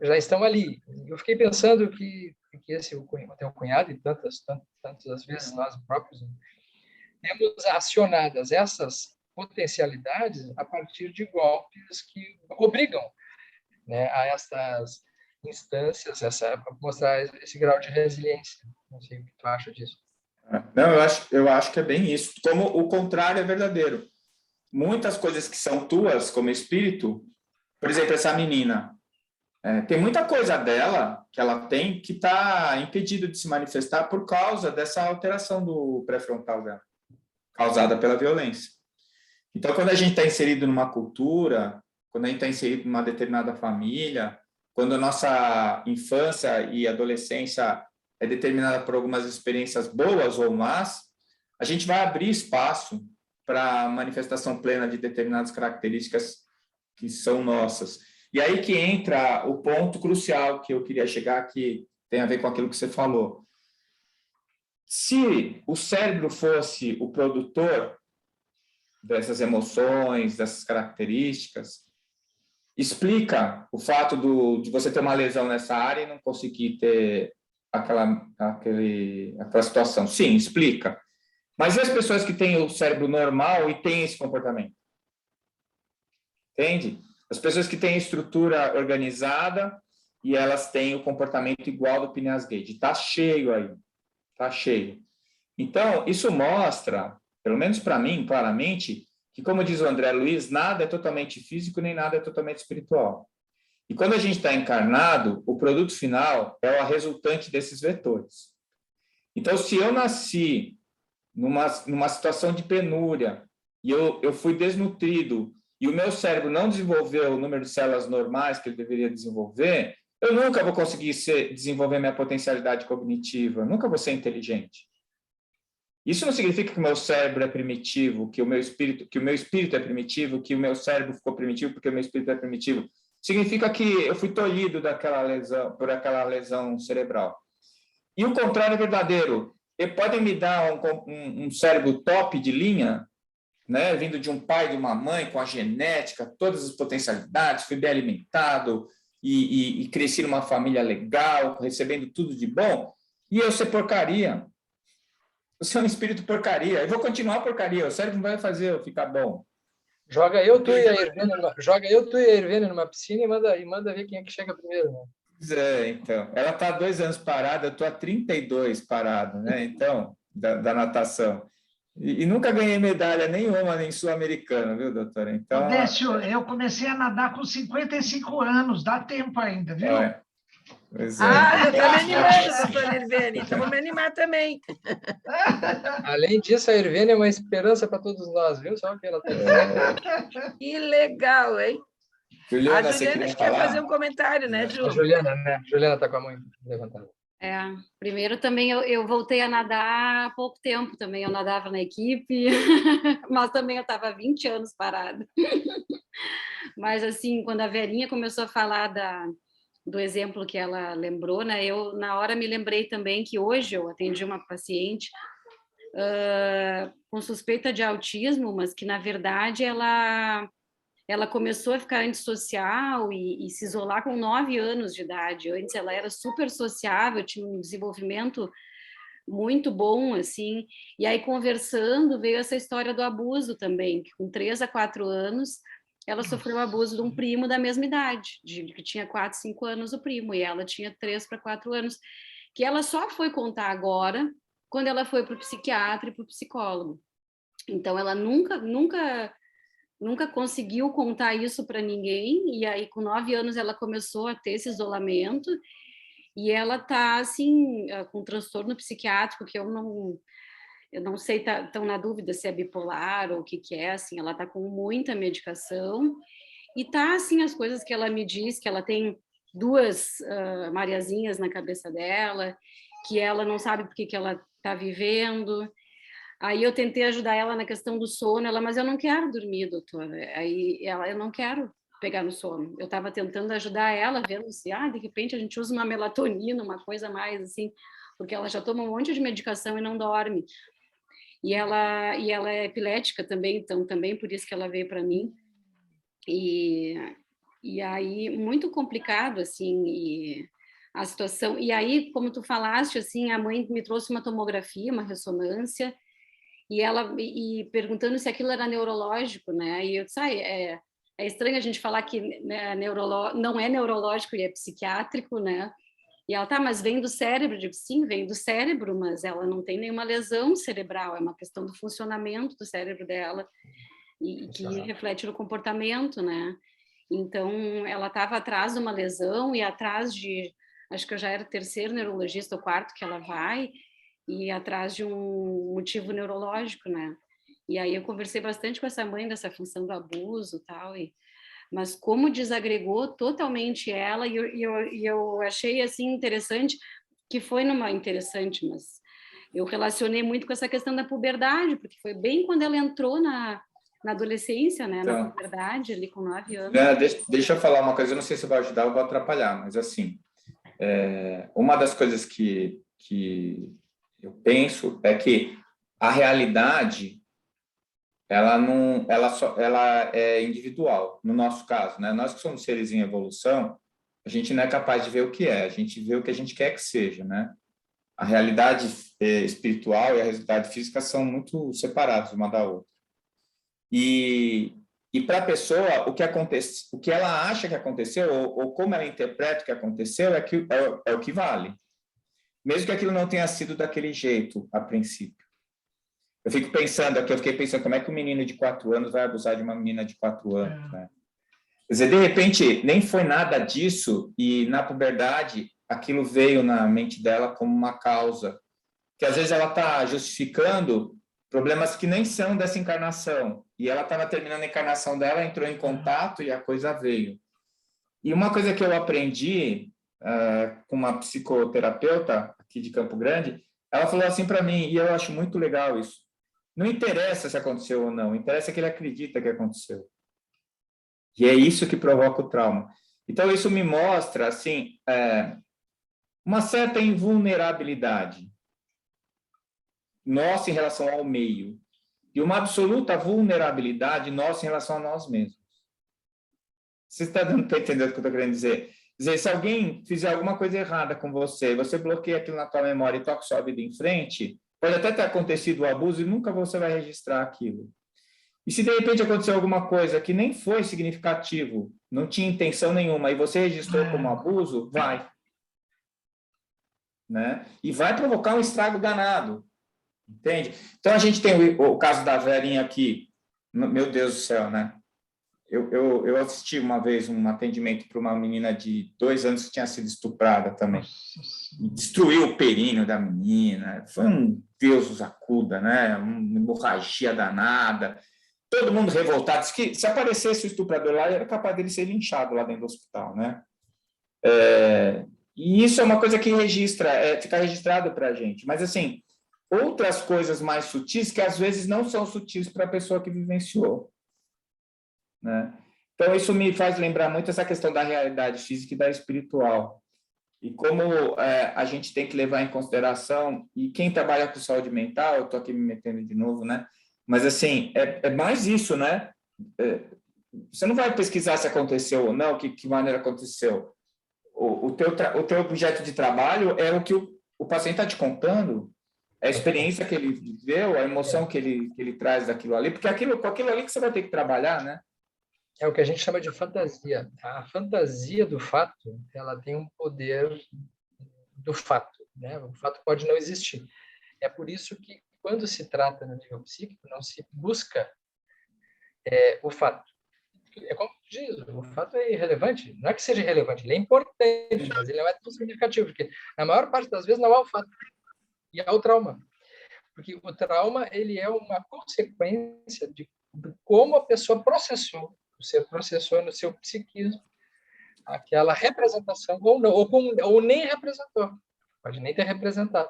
já estão ali. Eu fiquei pensando que o teu cunhado e tantas vezes nós próprios temos acionadas essas potencialidades a partir de golpes que obrigam, né, a essas instâncias, mostrar esse grau de resiliência. Não sei o que tu acha disso. Não, eu acho que é bem isso. Como o contrário é verdadeiro. Muitas coisas que são tuas, como espírito, por exemplo, essa menina, tem muita coisa dela que ela tem que está impedido de se manifestar por causa dessa alteração do pré-frontal dela, causada pela violência. Então, quando a gente está inserido numa cultura, quando a gente está inserido numa determinada família, quando a nossa infância e adolescência é determinada por algumas experiências boas ou más, a gente vai abrir espaço para a manifestação plena de determinadas características que são nossas. E aí que entra o ponto crucial que eu queria chegar, que tem a ver com aquilo que você falou. Se o cérebro fosse o produtor dessas emoções, dessas características, explica o fato de você ter uma lesão nessa área e não conseguir ter aquela situação. Sim, explica. Mas e as pessoas que têm o cérebro normal e têm esse comportamento? Entende? As pessoas que têm estrutura organizada e elas têm o comportamento igual do Phineas Gage. Está cheio aí. Está cheio. Então, isso mostra, pelo menos para mim, claramente, que, como diz o André Luiz, nada é totalmente físico nem nada é totalmente espiritual. E quando a gente está encarnado, o produto final é a resultante desses vetores. Então, se eu nasci numa situação de penúria e eu fui desnutrido e o meu cérebro não desenvolveu o número de células normais que ele deveria desenvolver, eu nunca vou conseguir desenvolver minha potencialidade cognitiva, nunca vou ser inteligente. Isso não significa que o meu cérebro é primitivo, que o meu espírito é primitivo, que o meu cérebro ficou primitivo porque o meu espírito é primitivo. Significa que eu fui tolhido por aquela lesão cerebral. E o contrário é verdadeiro. Podem me dar um cérebro top de linha, né, vindo de um pai e de uma mãe, com a genética, todas as potencialidades, fui bem alimentado e cresci numa família legal, recebendo tudo de bom, e eu ser porcaria. Você é um espírito porcaria. Eu vou continuar porcaria. O cérebro não vai fazer eu ficar bom. Joga eu, tu e a Irvênia numa piscina e manda ver quem é que chega primeiro. Né? Então. Ela está há 2 anos parada, eu estou há 32 parado, né? Então, da natação. E nunca ganhei medalha nenhuma em sul-americana, viu, doutora? Então, Décio, eu comecei a nadar com 55 anos, dá tempo ainda, viu? Pois eu estou me animando, doutora Irvênia, então vou me animar também. Além disso, a Irvênia é uma esperança para todos nós, viu? Só que ela tem. Que legal, hein? Juliana, a Juliana quer fazer um comentário, né, Ju? A Juliana, né? Juliana está com a mão levantada. Primeiro também eu voltei a nadar há pouco tempo também, eu nadava na equipe, mas também eu estava 20 anos parada. Mas assim, quando a Verinha começou a falar do exemplo que ela lembrou, né, eu na hora me lembrei também que hoje eu atendi uma paciente com suspeita de autismo, mas que na verdade ela começou a ficar antissocial e se isolar com 9 anos de idade. Antes ela era super sociável, tinha um desenvolvimento muito bom, assim. E aí, conversando, veio essa história do abuso também, que com 3 a 4 anos, ela sofreu abuso de um primo da mesma idade, que tinha 4, 5 anos o primo, e ela tinha 3 para 4 anos, que ela só foi contar agora, quando ela foi para o psiquiatra e para o psicólogo. Então, ela nunca conseguiu contar isso para ninguém, e aí com 9 anos ela começou a ter esse isolamento, e ela está assim com transtorno psiquiátrico que eu não sei, tão na dúvida se é bipolar ou o que é, assim, ela está com muita medicação e tá assim as coisas que ela me diz, que ela tem duas Mariazinhas na cabeça dela, que ela não sabe por que ela está vivendo. Aí eu tentei ajudar ela na questão do sono, mas eu não quero dormir, doutora. Aí eu não quero pegar no sono. Eu estava tentando ajudar ela, vendo se, de repente a gente usa uma melatonina, uma coisa mais assim, porque ela já toma um monte de medicação e não dorme. E ela é epilética também, então também por isso que ela veio para mim. E aí muito complicado assim, a situação. E aí, como tu falaste, assim, a mãe me trouxe uma tomografia, uma ressonância, e perguntando se aquilo era neurológico, né? E eu disse, é estranho a gente falar que, né, não é neurológico e é psiquiátrico, né? E ela, mas vem do cérebro? Eu digo, sim, vem do cérebro, mas ela não tem nenhuma lesão cerebral, é uma questão do funcionamento do cérebro dela, e que reflete no comportamento, né? Então, ela estava atrás de uma lesão e atrás acho que eu já era terceiro neurologista ou quarto que ela vai, e atrás de um motivo neurológico, né? E aí eu conversei bastante com essa mãe dessa função do abuso e tal, mas como desagregou totalmente ela, e eu achei assim interessante, que foi interessante, mas eu relacionei muito com essa questão da puberdade, porque foi bem quando ela entrou na adolescência, né, Então, na puberdade, ali com 9 anos. Né, deixa eu falar uma coisa, eu não sei se vai ajudar ou vou atrapalhar, mas assim, uma das coisas que eu penso é que a realidade ela é individual, no nosso caso, né? Nós que somos seres em evolução, a gente não é capaz de ver o que é, a gente vê o que a gente quer que seja, né? A realidade espiritual e a realidade física são muito separadas uma da outra. E para a pessoa, o que acontece, o que ela acha que aconteceu, ou como ela interpreta o que aconteceu, é o que vale. Mesmo que aquilo não tenha sido daquele jeito, a princípio. Eu fiquei pensando como é que um menino de 4 anos vai abusar de uma menina de 4 anos, né? Quer dizer, de repente, nem foi nada disso, e na puberdade, aquilo veio na mente dela como uma causa, que às vezes ela está justificando problemas que nem são dessa encarnação, e ela estava terminando a encarnação dela, entrou em contato e a coisa veio. E uma coisa que eu aprendi com uma psicoterapeuta aqui de Campo Grande, ela falou assim para mim, e eu acho muito legal isso, não interessa se aconteceu ou não, interessa que ele acredita que aconteceu. E é isso que provoca o trauma. Então, isso me mostra, assim, uma certa invulnerabilidade nossa em relação ao meio e uma absoluta vulnerabilidade nossa em relação a nós mesmos. Você está dando para entender o que eu estou querendo dizer? Quer dizer, se alguém fizer alguma coisa errada com você, você bloqueia aquilo na tua memória e toca sua vida em frente, pode até ter acontecido o abuso e nunca você vai registrar aquilo. E se de repente aconteceu alguma coisa que nem foi significativo, não tinha intenção nenhuma, e você registrou como abuso, vai. Né? E vai provocar um estrago danado. Entende? Então, a gente tem o caso da Verinha aqui. Meu Deus do céu, né? Eu assisti uma vez um atendimento para uma menina de 2 anos que tinha sido estuprada também. E destruiu o períneo da menina. Foi um Deus os acuda, né? Uma hemorragia danada. Todo mundo revoltado. Diz que se aparecesse o estuprador lá, era capaz dele ser linchado lá dentro do hospital, né? E isso é uma coisa que fica registrado para a gente. Mas, assim, outras coisas mais sutis que às vezes não são sutis para a pessoa que vivenciou, né? Então, isso me faz lembrar muito essa questão da realidade física e da espiritual. E como a gente tem que levar em consideração, e quem trabalha com saúde mental, eu estou aqui me metendo de novo, né? Mas, assim, é mais isso, né? Você não vai pesquisar se aconteceu ou não, que maneira aconteceu. O teu objeto de trabalho é o que o paciente está te contando, a experiência que ele viveu, a emoção que ele traz daquilo ali, porque com aquilo ali que você vai ter que trabalhar, né? É o que a gente chama de fantasia. A fantasia do fato, ela tem um poder do fato, né? O fato pode não existir. É por isso que, quando se trata no nível psíquico, não se busca o fato. É como o fato é irrelevante. Não é que seja irrelevante, ele é importante, mas ele não é tão significativo, porque na maior parte das vezes não é o fato, e é o trauma. Porque o trauma, ele é uma consequência de como a pessoa processou, o ser processou no seu psiquismo aquela representação, ou não, ou nem representou, pode nem ter representado.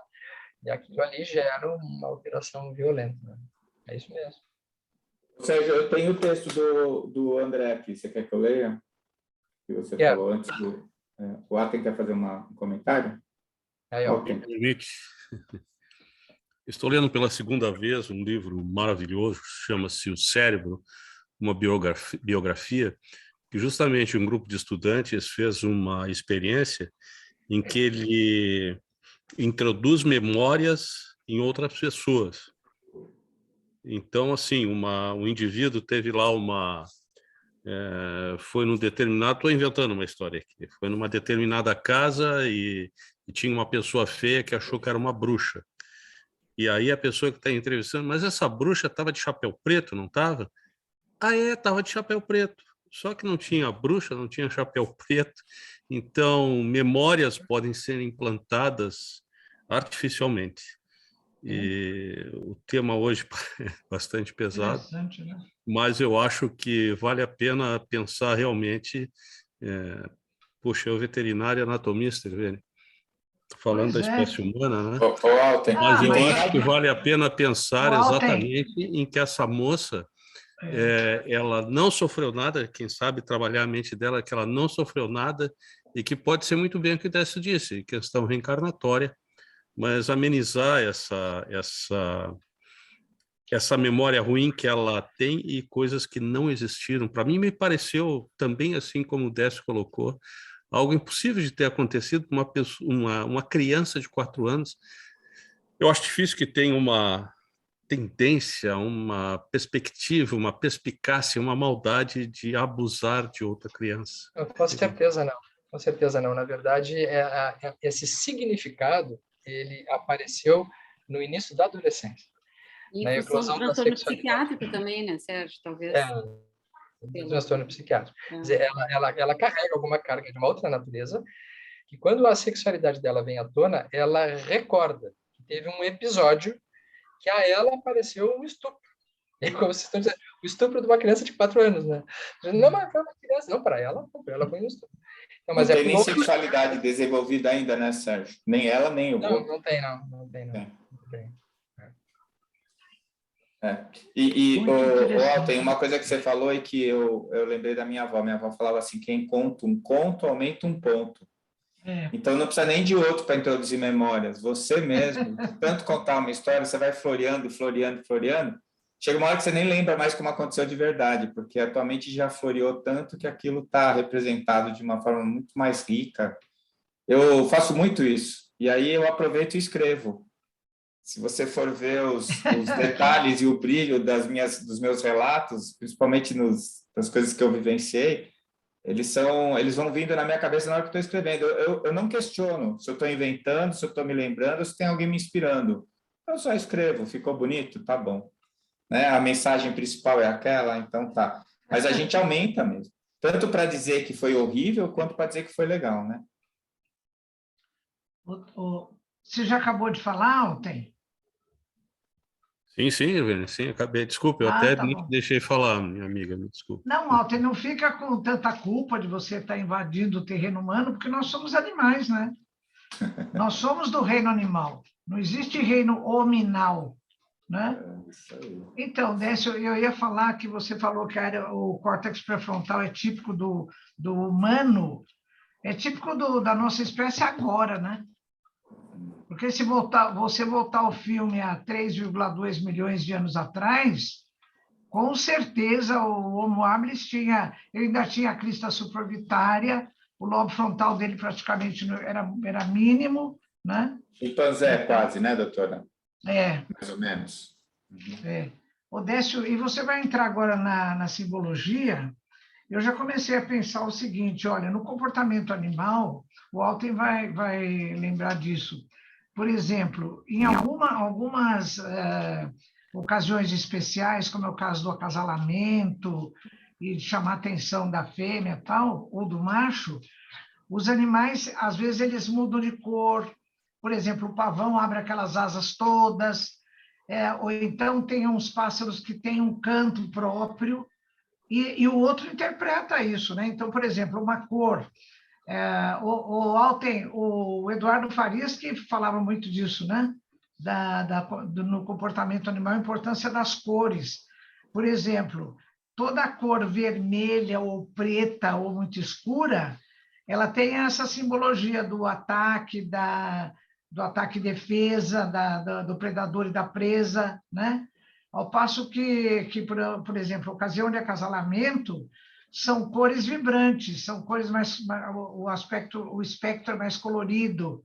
E aquilo ali gera uma alteração violenta. Né? É isso mesmo. Sérgio, eu tenho o texto do André aqui. Você quer que eu leia? Que você falou antes do... o Aten quer fazer um comentário? Aí, ó. Estou lendo pela segunda vez um livro maravilhoso, chama-se O Cérebro, uma biografia, que justamente um grupo de estudantes fez uma experiência em que ele introduz memórias em outras pessoas. Então, assim, um indivíduo teve lá foi num determinado... Estou inventando uma história aqui. Foi numa determinada casa e tinha uma pessoa feia que achou que era uma bruxa. E aí a pessoa que está entrevistando, mas essa bruxa estava de chapéu preto, não estava? Estava de chapéu preto. Só que não tinha bruxa, não tinha chapéu preto. Então, memórias podem ser implantadas artificialmente. E o tema hoje é bastante pesado, né? Mas eu acho que vale a pena pensar realmente... Puxa, eu veterinário anatomista, velho. Falando da espécie humana, né? Mas eu acho que vale a pena pensar exatamente em que essa moça, ela não sofreu nada, quem sabe trabalhar a mente dela, que ela não sofreu nada e que pode ser muito bem o que o Décio disse, questão reencarnatória, mas amenizar essa memória ruim que ela tem e coisas que não existiram. Para mim, me pareceu também, assim como o Décio colocou, algo impossível de ter acontecido com uma criança de 4 anos. Eu acho difícil que tenha uma tendência, uma perspectiva, uma perspicácia, uma maldade de abusar de outra criança. Com certeza não. Com certeza não. Na verdade, esse significado, ele apareceu no início da adolescência. E na eclosão da transtorno psiquiátrico também, né, Sérgio? Talvez. Transtorno psiquiátrico. Quer dizer, ela carrega alguma carga de uma outra natureza, que quando a sexualidade dela vem à tona, ela recorda que teve um episódio que a ela apareceu um estupro. E como vocês estão dizendo, o estupro de uma criança de 4 anos, né? Não, mas foi uma criança. Não, para ela foi um estupro. Não, mas não tem nem sexualidade desenvolvida ainda, né, Sérgio? Nem ela, nem o outro. Não tem. Tem uma coisa que você falou e que eu lembrei da minha avó. Minha avó falava assim, quem conta um conto, aumenta um ponto. Então, não precisa nem de outro para introduzir memórias. Você mesmo, tanto contar uma história, você vai floreando. Chega uma hora que você nem lembra mais como aconteceu de verdade, porque a tua mente já floreou tanto que aquilo está representado de uma forma muito mais rica. Eu faço muito isso. E aí eu aproveito e escrevo. Se você for ver os detalhes e o brilho dos meus relatos, principalmente nas coisas que eu vivenciei, eles vão vindo na minha cabeça na hora que eu estou escrevendo. Eu não questiono se eu estou inventando, se eu estou me lembrando, se tem alguém me inspirando. Eu só escrevo, ficou bonito? Tá bom. Né? A mensagem principal é aquela, então tá. Mas a gente aumenta mesmo. Tanto para dizer que foi horrível, quanto para dizer que foi legal, né? Você já acabou de falar, Alten? Sim, acabei. Desculpa, eu até nem deixei falar, minha amiga, me desculpa. Não, Alten, não fica com tanta culpa de você estar invadindo o terreno humano, porque nós somos animais, né? Nós somos do reino animal. Não existe reino hominal, né? Então, Décio, eu ia falar que você falou que o córtex pré-frontal é típico do humano, é típico da nossa espécie agora, né? Porque se você voltar ao filme há 3,2 milhões de anos atrás, com certeza o Homo habilis ainda tinha a crista supraorbitária, o lobo frontal dele praticamente era mínimo, né? Chimpanzé quase, né, doutora? Mais ou menos. Décio, e você vai entrar agora na simbologia. Eu já comecei a pensar o seguinte, olha, no comportamento animal, o Alten vai lembrar disso. Por exemplo, em algumas ocasiões especiais, como é o caso do acasalamento, e chamar a atenção da fêmea tal, ou do macho, os animais, às vezes, eles mudam de cor. Por exemplo, o pavão abre aquelas asas todas, ou então tem uns pássaros que têm um canto próprio, e o outro interpreta isso, né? Então, por exemplo, uma cor. O Eduardo Farias, que falava muito disso, né? No comportamento animal, a importância das cores. Por exemplo, toda cor vermelha ou preta ou muito escura, ela tem essa simbologia do ataque e defesa, do predador e da presa, né? Ao passo que por exemplo, ocasião de acasalamento, são cores vibrantes, são cores o espectro é mais colorido.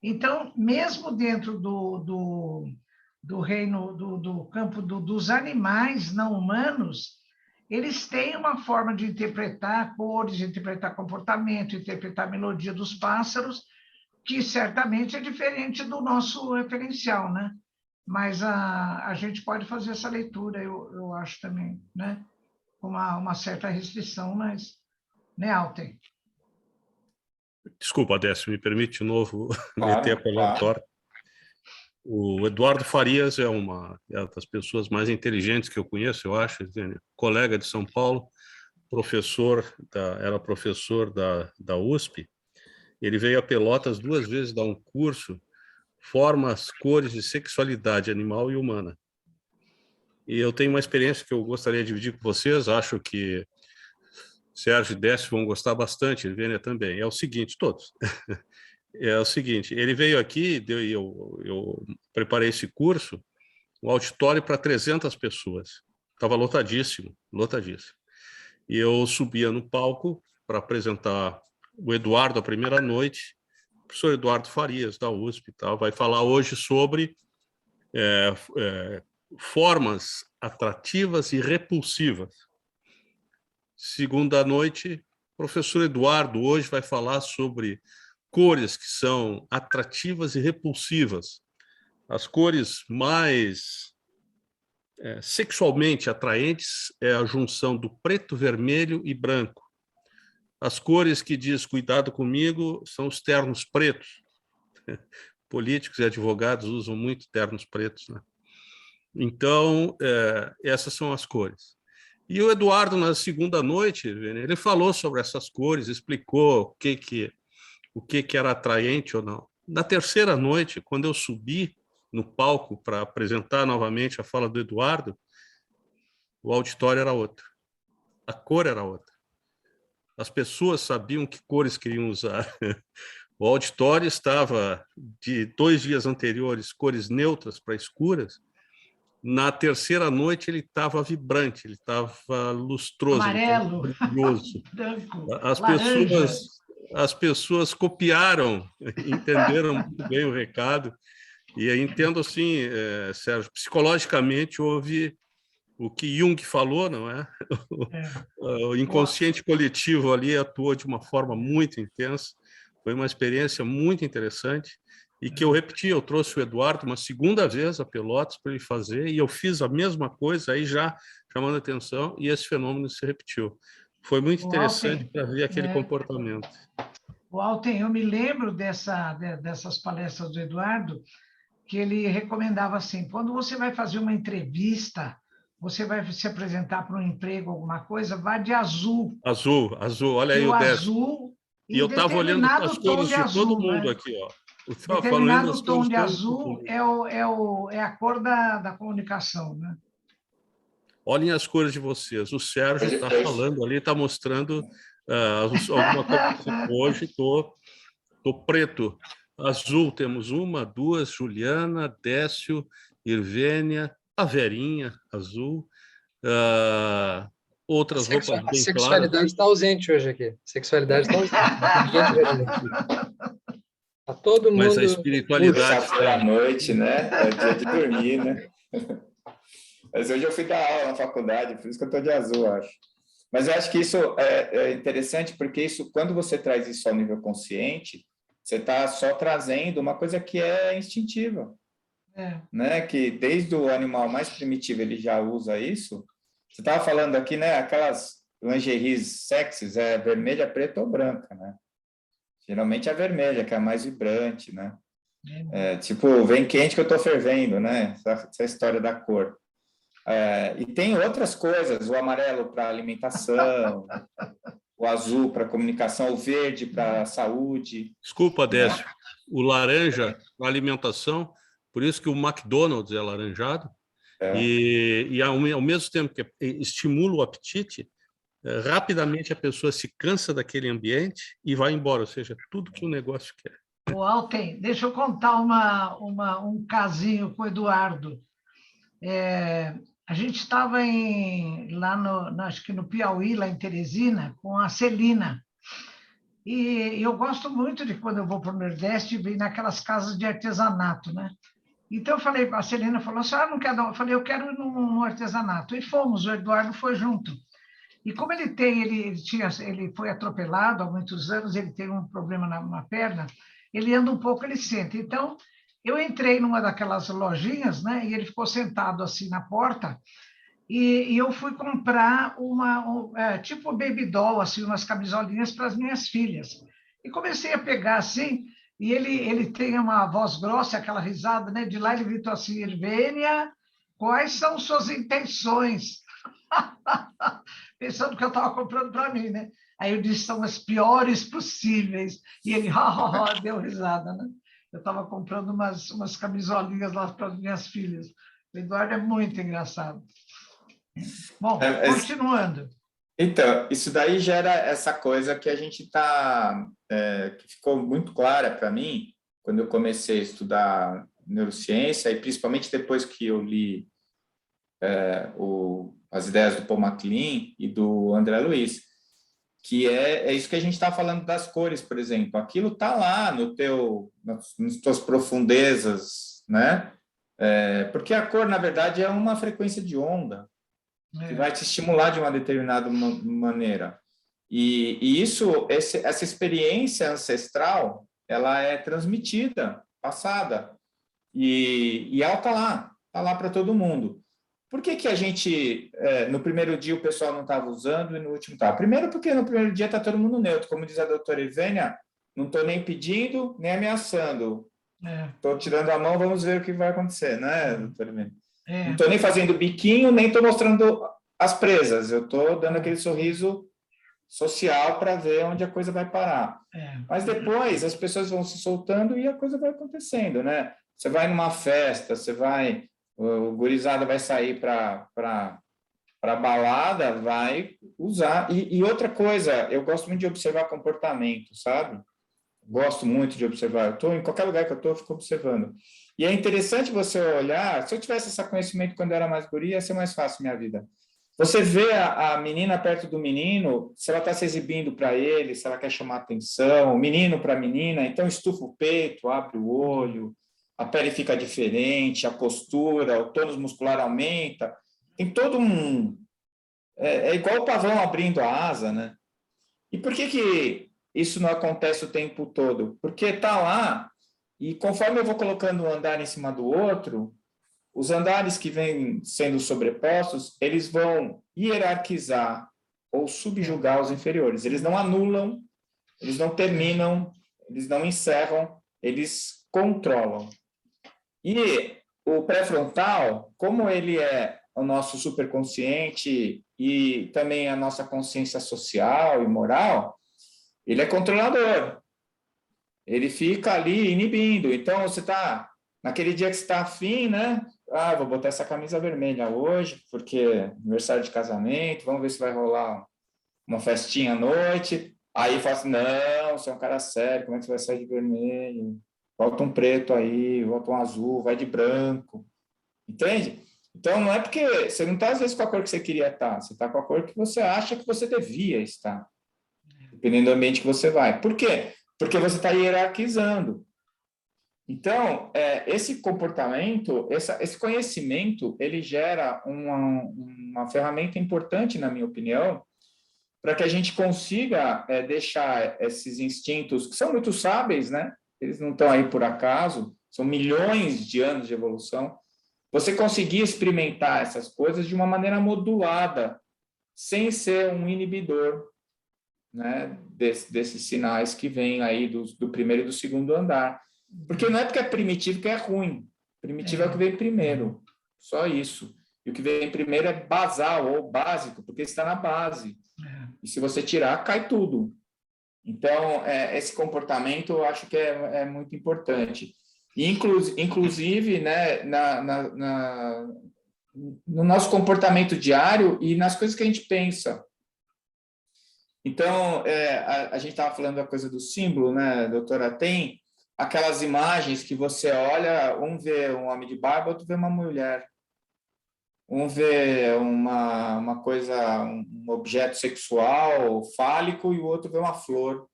Então, mesmo dentro do reino, do campo dos animais não humanos, eles têm uma forma de interpretar cores, de interpretar comportamento, interpretar a melodia dos pássaros, que certamente é diferente do nosso referencial, né? Mas a gente pode fazer essa leitura, eu acho também, né? Com uma certa restrição, mas, né, Alten? Desculpa, Décio, me permite de novo Claro, meter a pelota claro. torta. O Eduardo Farias é uma das pessoas mais inteligentes que eu conheço, eu acho, colega de São Paulo, era professor da USP. Ele veio a Pelotas 2 vezes dar um curso, Formas, Cores e Sexualidade Animal e Humana. E eu tenho uma experiência que eu gostaria de dividir com vocês, acho que Sérgio e Décio vão gostar bastante, Vênia também. É o seguinte, todos. É o seguinte, ele veio aqui, eu preparei esse curso, um auditório para 300 pessoas. Estava lotadíssimo, lotadíssimo. E eu subia no palco para apresentar o Eduardo a primeira noite, o professor Eduardo Farias, da USP, vai falar hoje sobre formas atrativas e repulsivas. Segunda noite, o professor Eduardo hoje vai falar sobre cores que são atrativas e repulsivas. As cores mais sexualmente atraentes é a junção do preto, vermelho e branco. As cores que diz cuidado comigo são os ternos pretos. Políticos e advogados usam muito ternos pretos, né? Então, essas são as cores. E o Eduardo, na segunda noite, ele falou sobre essas cores, explicou o que era atraente ou não. Na terceira noite, quando eu subi no palco para apresentar novamente a fala do Eduardo, o auditório era outro, a cor era outra. As pessoas sabiam que cores queriam usar. O auditório estava, de 2 dias anteriores, cores neutras para escuras. Na terceira noite, ele estava vibrante, ele estava lustroso, amarelo, brilhoso. branco, As pessoas copiaram, entenderam muito bem o recado. E eu entendo assim, Sérgio, psicologicamente houve o que Jung falou, não é? O inconsciente coletivo ali atuou de uma forma muito intensa. Foi uma experiência muito interessante e que eu repeti, eu trouxe o Eduardo uma segunda vez a Pelotas para ele fazer e eu fiz a mesma coisa, aí já chamando a atenção, e esse fenômeno se repetiu. Foi muito interessante para ver aquele comportamento. Alten, eu me lembro dessas palestras do Eduardo, que ele recomendava assim, quando você vai fazer uma entrevista, você vai se apresentar para um emprego, alguma coisa, vá de azul. Azul, olha aí o azul. E eu estava olhando as cores de todo mundo, né? Aqui, ó. Determinado tom de azul é a cor da comunicação, né? Olhem as cores de vocês. O Sérgio está falando ali, está mostrando alguma coisa. Hoje estou preto. Azul, temos 1, 2, Juliana, Décio, Irvênia, a Verinha, azul. Outras roupas bem claras. A sexualidade está ausente hoje aqui. Sexualidade está ausente. Está todo mundo... Mas a espiritualidade... Está à noite, né? É dia de dormir, né? Mas hoje eu fui dar aula na faculdade, por isso que eu estou de azul, acho. Mas eu acho que isso é interessante, porque isso, quando você traz isso ao nível consciente, você está só trazendo uma coisa que é instintiva. Né? Que desde o animal mais primitivo ele já usa isso. Você estava falando aqui, né? Aquelas lingeries sexys é vermelha, preta ou branca, né? Geralmente é a vermelha, que é a mais vibrante, né? Tipo, vem quente que eu tô fervendo, né? Essa história da cor. E tem outras coisas, o amarelo para alimentação, o azul para comunicação, o verde para saúde. Desculpa, Décio. O laranja para alimentação, por isso que o McDonald's é laranjado. E ao mesmo tempo que estimula o apetite, rapidamente a pessoa se cansa daquele ambiente e vai embora, ou seja, tudo que o negócio quer. O Alten, deixa eu contar um casinho com o Eduardo. A gente estava lá acho que no Piauí, lá em Teresina, com a Celina. E eu gosto muito de, quando eu vou para o Nordeste, vir naquelas casas de artesanato, né? Então, eu falei, a Celina falou assim, não quer não? Eu falei, eu quero ir no artesanato. E fomos, o Eduardo foi junto. E como ele foi atropelado há muitos anos, ele tem um problema na perna, ele anda um pouco, ele sente. Então, eu entrei numa daquelas lojinhas, né? E ele ficou sentado assim na porta, e eu fui comprar tipo baby doll, assim, umas camisolinhas para as minhas filhas. E comecei a pegar assim, e ele tem uma voz grossa, aquela risada, né? De lá ele gritou assim, Irvênia, quais são suas intenções? Pensando que eu estava comprando para mim, né? Aí eu disse, são as piores possíveis. E ele, deu risada, né? Eu estava comprando umas camisolinhas lá para as minhas filhas. O Eduardo é muito engraçado. Bom, continuando. Então, isso daí gera essa coisa que a gente que ficou muito clara para mim quando eu comecei a estudar neurociência, e principalmente depois que eu li as ideias do Paul MacLean e do André Luiz, que é isso que a gente está falando das cores, por exemplo. Aquilo está lá nas tuas profundezas, né? Porque a cor, na verdade, é uma frequência de onda que vai te estimular de uma determinada maneira. E essa experiência ancestral, ela é transmitida, passada, e ela está lá para todo mundo. Por que a gente, no primeiro dia, o pessoal não estava usando e no último estava? Primeiro, porque no primeiro dia está todo mundo neutro. Como diz a doutora Irvênia, não estou nem pedindo, nem ameaçando. Estou tirando a mão, vamos ver o que vai acontecer, né, doutora Irvênia? Não estou nem fazendo biquinho, nem estou mostrando as presas. Eu estou dando aquele sorriso social para ver onde a coisa vai parar. Mas depois as pessoas vão se soltando e a coisa vai acontecendo, né? Você vai numa festa, o gurizada vai sair para balada, vai usar. E outra coisa, eu gosto muito de observar comportamento, sabe? Gosto muito de observar. Eu estou em qualquer lugar que eu estou, eu fico observando. E é interessante você olhar. Se eu tivesse esse conhecimento quando eu era mais guria, ia ser mais fácil minha vida. Você vê a menina perto do menino, se ela está se exibindo para ele, se ela quer chamar atenção, o menino para a menina, então estufa o peito, abre o olho, a pele fica diferente, a postura, o tônus muscular aumenta. Tem todo é igual o pavão abrindo a asa, né? E por que isso não acontece o tempo todo? Porque está lá, e conforme eu vou colocando um andar em cima do outro, os andares que vêm sendo sobrepostos, eles vão hierarquizar ou subjugar os inferiores. Eles não anulam, eles não terminam, eles não encerram, eles controlam. E o pré-frontal, como ele é o nosso superconsciente e também a nossa consciência social e moral, ele é controlador. Ele fica ali inibindo. Então, você está, naquele dia que você está afim, né? Vou botar essa camisa vermelha hoje, porque é aniversário de casamento, vamos ver se vai rolar uma festinha à noite. Aí fala assim, não, você é um cara sério, como é que você vai sair de vermelho? Bota um preto aí, bota um azul, vai de branco. Entende? Então, não é porque você não está, às vezes, com a cor que você queria estar, você está com a cor que você acha que você devia estar, dependendo do ambiente que você vai. Por quê? Porque você está hierarquizando. Então, esse comportamento, esse conhecimento, ele gera uma ferramenta importante, na minha opinião, para que a gente consiga deixar esses instintos, que são muito sábeis, né? Eles não estão aí por acaso, são milhões de anos de evolução, você conseguir experimentar essas coisas de uma maneira modulada, sem ser um inibidor, né, desses sinais que vêm aí do primeiro e do segundo andar. Porque não é porque é primitivo que é ruim. Primitivo é o que vem primeiro, só isso. E o que vem primeiro é basal ou básico, porque está na base. E se você tirar, cai tudo. Então, esse comportamento eu acho que é muito importante. Inclusive, né, no nosso comportamento diário e nas coisas que a gente pensa. Então, a gente estava falando da coisa do símbolo, né, doutora? Tem aquelas imagens que você olha, um vê um homem de barba, outro vê uma mulher. Um vê uma coisa, um objeto sexual, fálico, e o outro vê uma flor.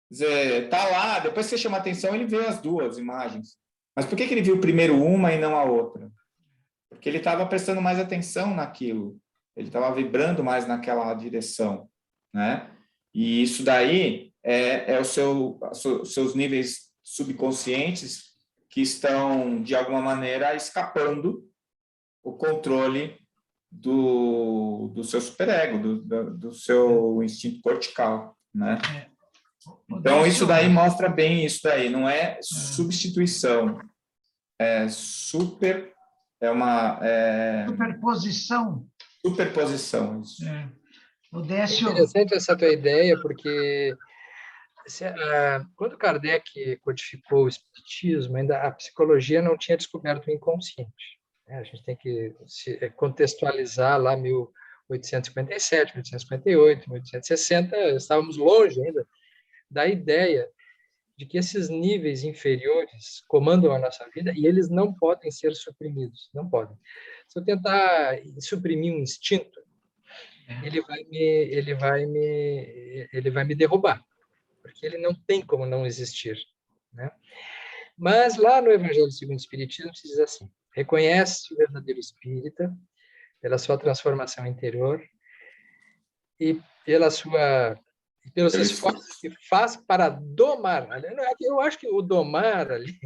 Quer dizer, tá lá, depois que você chama atenção, ele vê as duas imagens. Mas por que ele viu primeiro uma e não a outra? Porque ele estava prestando mais atenção naquilo. Ele estava vibrando mais naquela direção, né? E isso daí é os seus níveis subconscientes que estão, de alguma maneira, escapando o controle do seu superego, do seu instinto cortical, né? Então, isso daí mostra bem isso daí, não é substituição, é superposição. Superposição, isso. É interessante essa tua ideia, porque quando Kardec codificou o espiritismo, ainda a psicologia não tinha descoberto o inconsciente. A gente tem que contextualizar lá 1857, 1858, 1860, estávamos longe ainda da ideia de que esses níveis inferiores comandam a nossa vida e eles não podem ser suprimidos, não podem. Se eu tentar suprimir um instinto, ele vai me derrubar, porque ele não tem como não existir, né? Mas lá no Evangelho segundo o Espiritismo se diz assim: reconhece o verdadeiro espírita pela sua transformação interior e pelos esforços que faz para domar. Eu acho que o domar ali,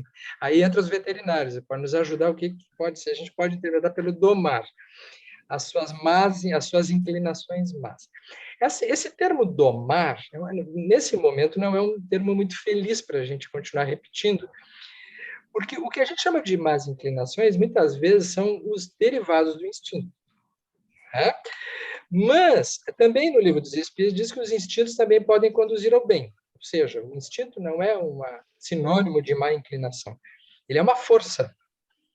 aí entra os veterinários, para nos ajudar o que pode ser. A gente pode interpretar pelo domar as suas inclinações más. Esse termo domar, nesse momento, não é um termo muito feliz para a gente continuar repetindo, porque o que a gente chama de más inclinações, muitas vezes, são os derivados do instinto. Né? Mas, também no Livro dos Espíritos, diz que os instintos também podem conduzir ao bem. Ou seja, o instinto não é um sinônimo de má inclinação. Ele é uma força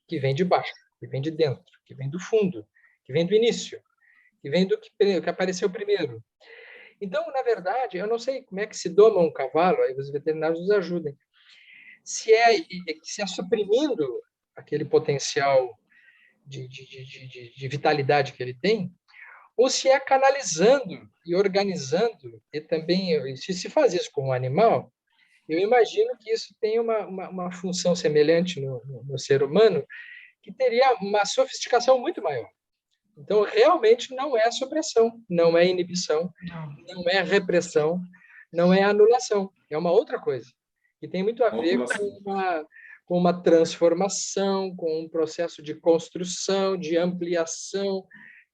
que vem de baixo, que vem de dentro, que vem do fundo, que vem do início, que vem do que apareceu primeiro. Então, na verdade, eu não sei como é que se doma um cavalo, aí os veterinários nos ajudem. Se é suprimindo aquele potencial de vitalidade que ele tem, ou se é canalizando e organizando, e também, se faz isso com um animal, eu imagino que isso tem uma função semelhante no ser humano, que teria uma sofisticação muito maior. Então, realmente não é supressão, não é inibição, não é repressão, não é anulação, é uma outra coisa, que tem muito a ver com uma transformação, com um processo de construção, de ampliação,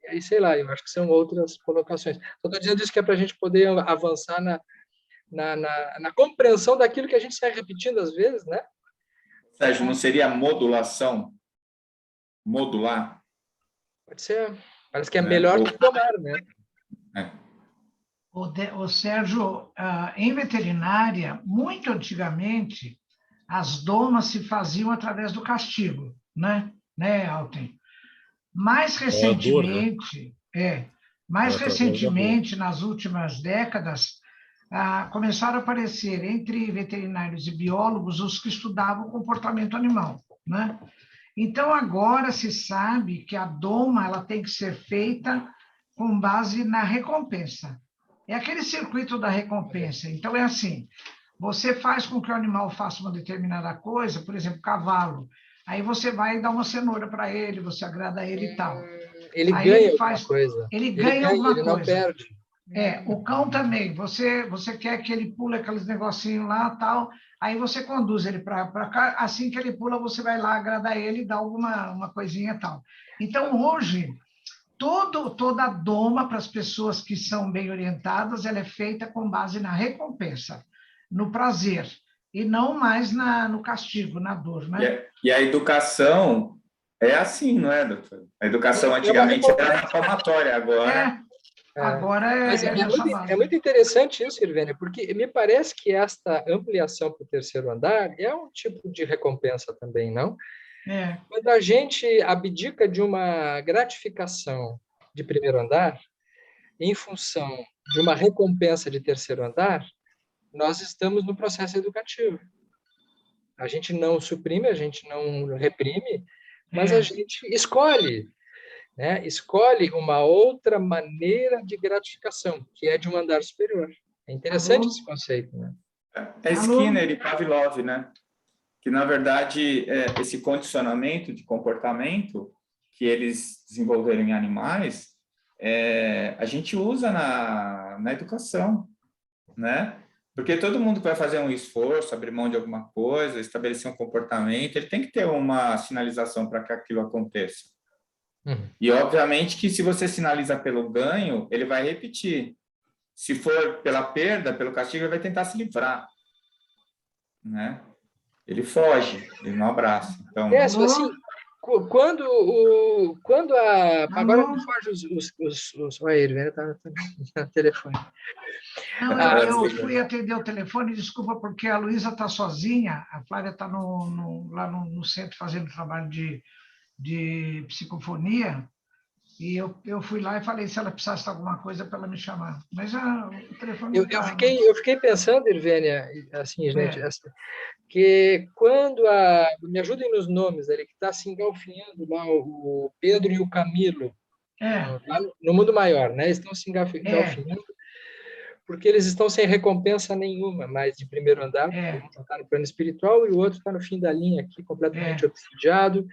e aí, sei lá, eu acho que são outras colocações. Só estou dizendo isso que é para a gente poder avançar na compreensão daquilo que a gente sai repetindo às vezes, né? Sérgio, não seria modulação? Modular? Pode ser. Parece que é melhor que domar, né? O Sérgio, em veterinária, muito antigamente, as domas se faziam através do castigo, né, Alten? Mais recentemente, nas últimas décadas, começaram a aparecer entre veterinários e biólogos os que estudavam o comportamento animal, né? Então, agora se sabe que a doma ela tem que ser feita com base na recompensa. É aquele circuito da recompensa. Então, é assim, você faz com que o animal faça uma determinada coisa, por exemplo, cavalo. Aí você vai dar uma cenoura para ele, você agrada ele e tal. Ele ganha alguma coisa. Ele ganha alguma coisa. Ele não perde. O cão também. Você quer que ele pule aqueles negocinhos lá e tal, aí você conduz ele para cá, assim que ele pula, você vai lá agradar ele e dá uma coisinha e tal. Então, hoje, toda a doma para as pessoas que são bem orientadas, ela é feita com base na recompensa, no prazer, e não mais no castigo, na dor, né? E a educação é assim, não é, doutor? A educação antigamente era na palmatória, agora... Agora Mas é muito interessante isso, Irvênia, porque me parece que esta ampliação para o terceiro andar é um tipo de recompensa também, não? Quando a gente abdica de uma gratificação de primeiro andar, em função de uma recompensa de terceiro andar, nós estamos no processo educativo. A gente não suprime, a gente não reprime, mas a gente escolhe, né? Escolhe uma outra maneira de gratificação, que é de um andar superior. É interessante esse conceito, né? É Skinner e Pavlov, né? Que, na verdade, esse condicionamento de comportamento que eles desenvolveram em animais, a gente usa na educação, né? Porque todo mundo que vai fazer um esforço, abrir mão de alguma coisa, estabelecer um comportamento, ele tem que ter uma sinalização para que aquilo aconteça. E, obviamente, que se você sinaliza pelo ganho, ele vai repetir. Se for pela perda, pelo castigo, ele vai tentar se livrar, né? Ele foge, ele não abraça. Então, assim, quando agora me foge os Oi, ele está no telefone. Não, eu fui atender o telefone, desculpa, porque a Luísa está sozinha, a Flávia está lá no centro fazendo trabalho de psicofonia, e eu fui lá e falei se ela precisasse de alguma coisa para ela me chamar. Mas o telefone eu fiquei pensando, Irvênia, assim, gente, que quando me ajudem nos nomes ali, que está se engalfinhando lá o Pedro e o Camilo, lá no mundo maior, né? Estão se engalfinhando, porque eles estão sem recompensa nenhuma mais de primeiro andar, um está no plano espiritual e o outro está no fim da linha aqui, completamente obsidiado.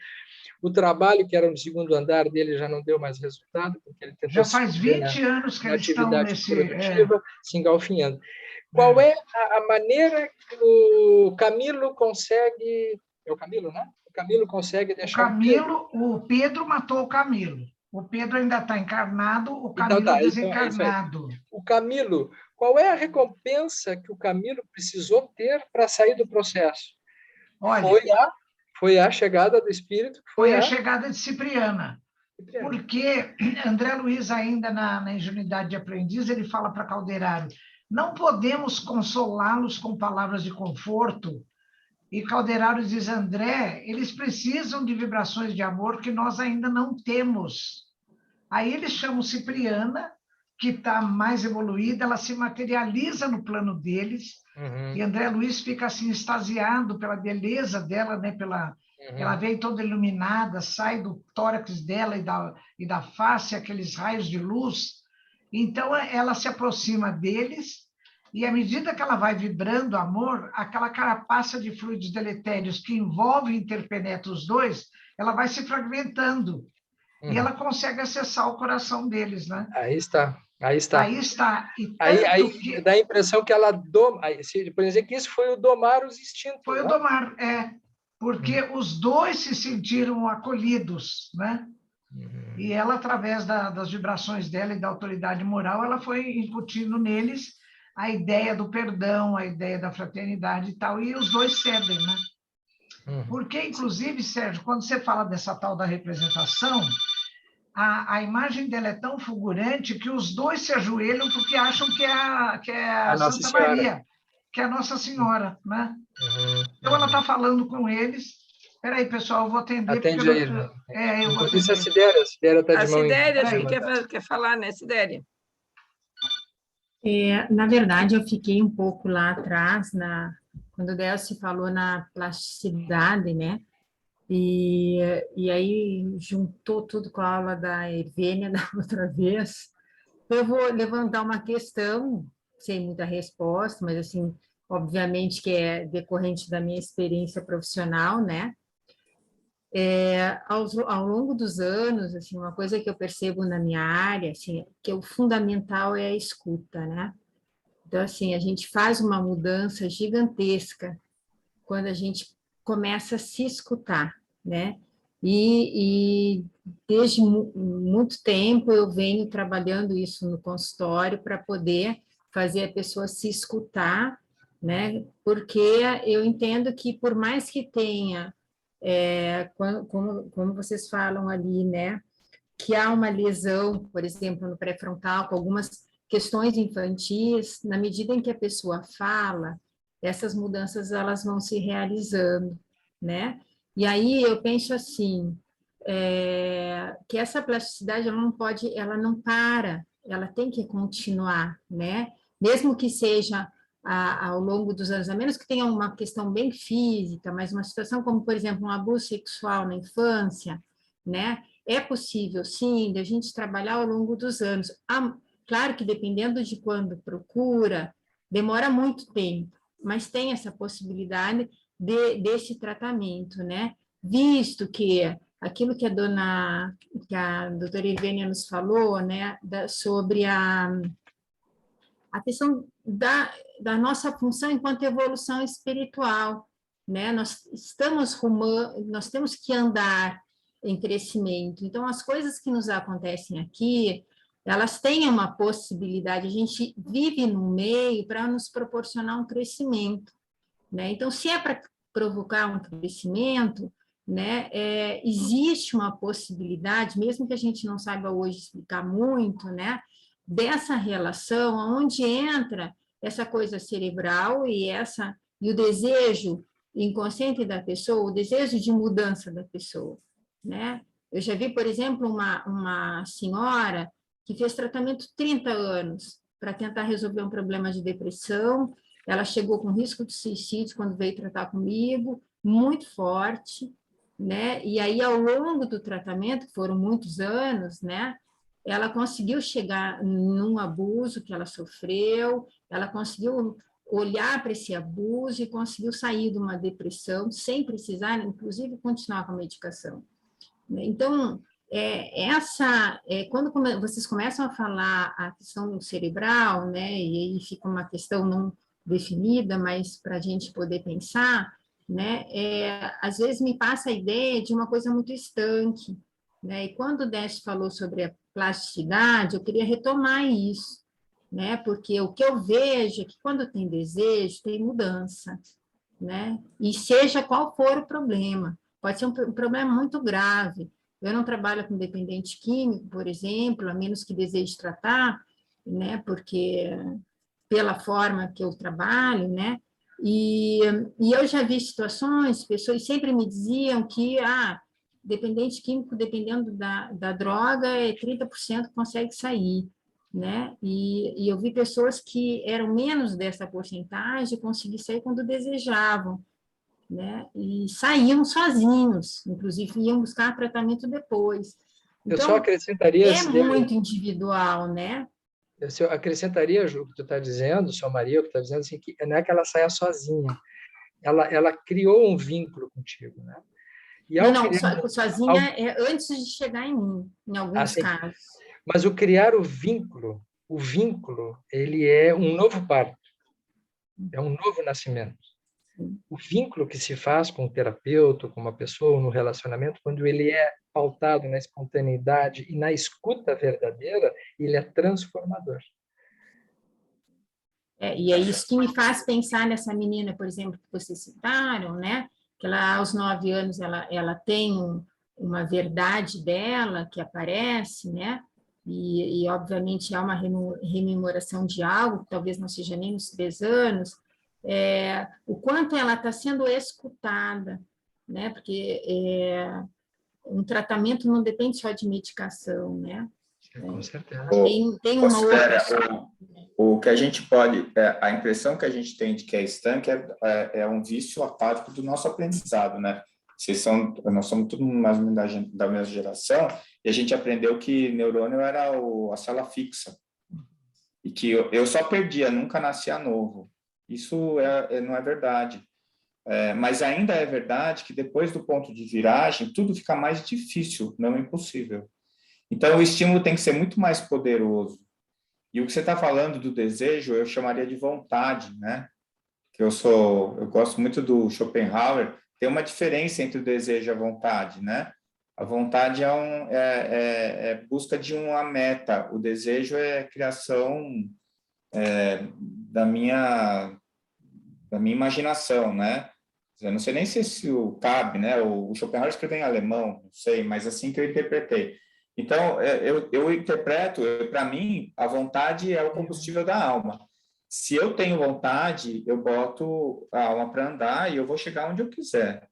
O trabalho que era no segundo andar dele já não deu mais resultado, porque ele tentou já faz 20 anos que eles estão nesse... produtiva, se engalfinhando. Qual é a maneira que o Camilo consegue... É o Camilo, né? O Camilo consegue deixar... O Pedro matou o Camilo. O Pedro ainda está encarnado, o Camilo desencarnado. O Camilo, qual é a recompensa que o Camilo precisou ter para sair do processo? Olha, foi a chegada do Espírito. Foi a chegada de Cipriana. Porque André Luiz, ainda na ingenuidade de aprendiz, ele fala para Calderaro, não podemos consolá-los com palavras de conforto. E Calderaro diz, André, eles precisam de vibrações de amor que nós ainda não temos. Aí eles chamam Cipriana, que está mais evoluída, ela se materializa no plano deles, e André Luiz fica assim extasiado pela beleza dela, né? Ela vem toda iluminada, sai do tórax dela e da face aqueles raios de luz. Então ela se aproxima deles, e à medida que ela vai vibrando amor, aquela carapaça de fluidos deletérios que envolve e interpenetra os dois, ela vai se fragmentando. E ela consegue acessar o coração deles, né? Aí está. Aí dá a impressão que ela doma. Por exemplo, que isso foi o domar os instintos. Foi o domar, porque os dois se sentiram acolhidos, né? E ela, através das vibrações dela e da autoridade moral, ela foi incutindo neles a ideia do perdão, a ideia da fraternidade e tal, e os dois cedem, né? Porque, inclusive, Sérgio, quando você fala dessa tal da representação, a imagem dela é tão fulgurante que os dois se ajoelham porque acham que é a Santa Maria, que é a Nossa Senhora, né? Então, ela está falando com eles. Espera aí, pessoal, eu vou atender. Atende aí. Eu vou atender. A Sidéria está de mão. A Sidéria, acho que quer falar, né, Sidéria? Na verdade, eu fiquei um pouco lá atrás, quando o Delcio falou na plasticidade, né? E aí juntou tudo com a aula da Irvênia da outra vez. Eu vou levantar uma questão, sem muita resposta, mas assim, obviamente que é decorrente da minha experiência profissional, né? Ao longo dos anos, assim, uma coisa que eu percebo na minha área, assim, que o fundamental é a escuta, né? Então, assim, a gente faz uma mudança gigantesca quando a gente começa a se escutar, né? E desde muito tempo eu venho trabalhando isso no consultório para poder fazer a pessoa se escutar, né? Porque eu entendo que por mais que tenha, como vocês falam ali, né? Que há uma lesão, por exemplo, no pré-frontal, com algumas questões infantis, na medida em que a pessoa fala, essas mudanças elas vão se realizando, né? E aí eu penso assim, que essa plasticidade ela não para, ela tem que continuar, né? Mesmo que seja ao longo dos anos, a menos que tenha uma questão bem física, mas uma situação como, por exemplo, um abuso sexual na infância, né? É possível, sim, de a gente trabalhar ao longo dos anos. Claro que dependendo de quando procura, demora muito tempo, mas tem essa possibilidade desse tratamento, né? Visto que aquilo que que a doutora Ivênia nos falou, né, sobre a questão da nossa função enquanto evolução espiritual, né? Nós temos que andar em crescimento. Então, as coisas que nos acontecem aqui, elas têm uma possibilidade. A gente vive no meio para nos proporcionar um crescimento, né? Então, se é para provocar um crescimento, né, existe uma possibilidade, mesmo que a gente não saiba hoje explicar muito, né, dessa relação, onde entra essa coisa cerebral e o desejo inconsciente da pessoa, o desejo de mudança da pessoa, né? Eu já vi, por exemplo, uma senhora que fez tratamento 30 anos para tentar resolver um problema de depressão. Ela chegou com risco de suicídio quando veio tratar comigo, muito forte, né? E aí, ao longo do tratamento, que foram muitos anos, né? Ela conseguiu chegar num abuso que ela sofreu, ela conseguiu olhar para esse abuso e conseguiu sair de uma depressão sem precisar, inclusive, continuar com a medicação. Então, quando vocês começam a falar a questão cerebral, né, e aí fica uma questão não definida, mas para a gente poder pensar, né, às vezes me passa a ideia de uma coisa muito estanque, né, e quando o Décio falou sobre a plasticidade, eu queria retomar isso, né, porque o que eu vejo é que quando tem desejo, tem mudança, né, e seja qual for o problema, pode ser um problema muito grave. Eu não trabalho com dependente químico, por exemplo, a menos que deseje tratar, né, porque pela forma que eu trabalho, né, e eu já vi situações, pessoas sempre me diziam que, dependente químico, dependendo da droga, 30% consegue sair, né, e eu vi pessoas que eram menos dessa porcentagem, conseguir sair quando desejavam, né? E saíam sozinhos, inclusive iam buscar tratamento depois. Então, eu só acrescentaria... muito individual, né? Eu acrescentaria, Ju, o que tu está dizendo, sua Maria, o que está dizendo, assim, que não é que ela saia sozinha, ela criou um vínculo contigo, né? E sozinha é antes de chegar em mim, em alguns casos. Mas o criar o vínculo, ele é um novo parto, é um novo nascimento. O vínculo que se faz com o terapeuta, com uma pessoa, no relacionamento, quando ele é pautado na espontaneidade e na escuta verdadeira, ele é transformador. E é isso que me faz pensar nessa menina, por exemplo, que vocês citaram, né? Que ela, aos 9 anos, ela tem uma verdade dela que aparece, né? E obviamente, há uma rememoração de algo, que talvez não seja nem nos 3 anos, o quanto ela está sendo escutada, né? Porque um tratamento não depende só de medicação, né? Com certeza. Tem uma outra... O que a gente pode... a impressão que a gente tem de que é estanque é um vício apático do nosso aprendizado, né? Nós somos todos mais ou menos da mesma geração, e a gente aprendeu que neurônio era a célula fixa, e que eu só perdia, nunca nascia novo. Isso não é verdade. Mas ainda é verdade que depois do ponto de viragem, tudo fica mais difícil, não impossível. Então, o estímulo tem que ser muito mais poderoso. E o que você está falando do desejo, eu chamaria de vontade, né? Eu gosto muito do Schopenhauer, tem uma diferença entre o desejo e a vontade, né? A vontade é busca de uma meta. O desejo é criação da minha imaginação, né? Eu não sei nem se isso cabe, né? O Schopenhauer escreveu em alemão, não sei, mas assim que eu interpretei. Então, eu interpreto, para mim, a vontade é o combustível da alma. Se eu tenho vontade, eu boto a alma para andar e eu vou chegar onde eu quiser,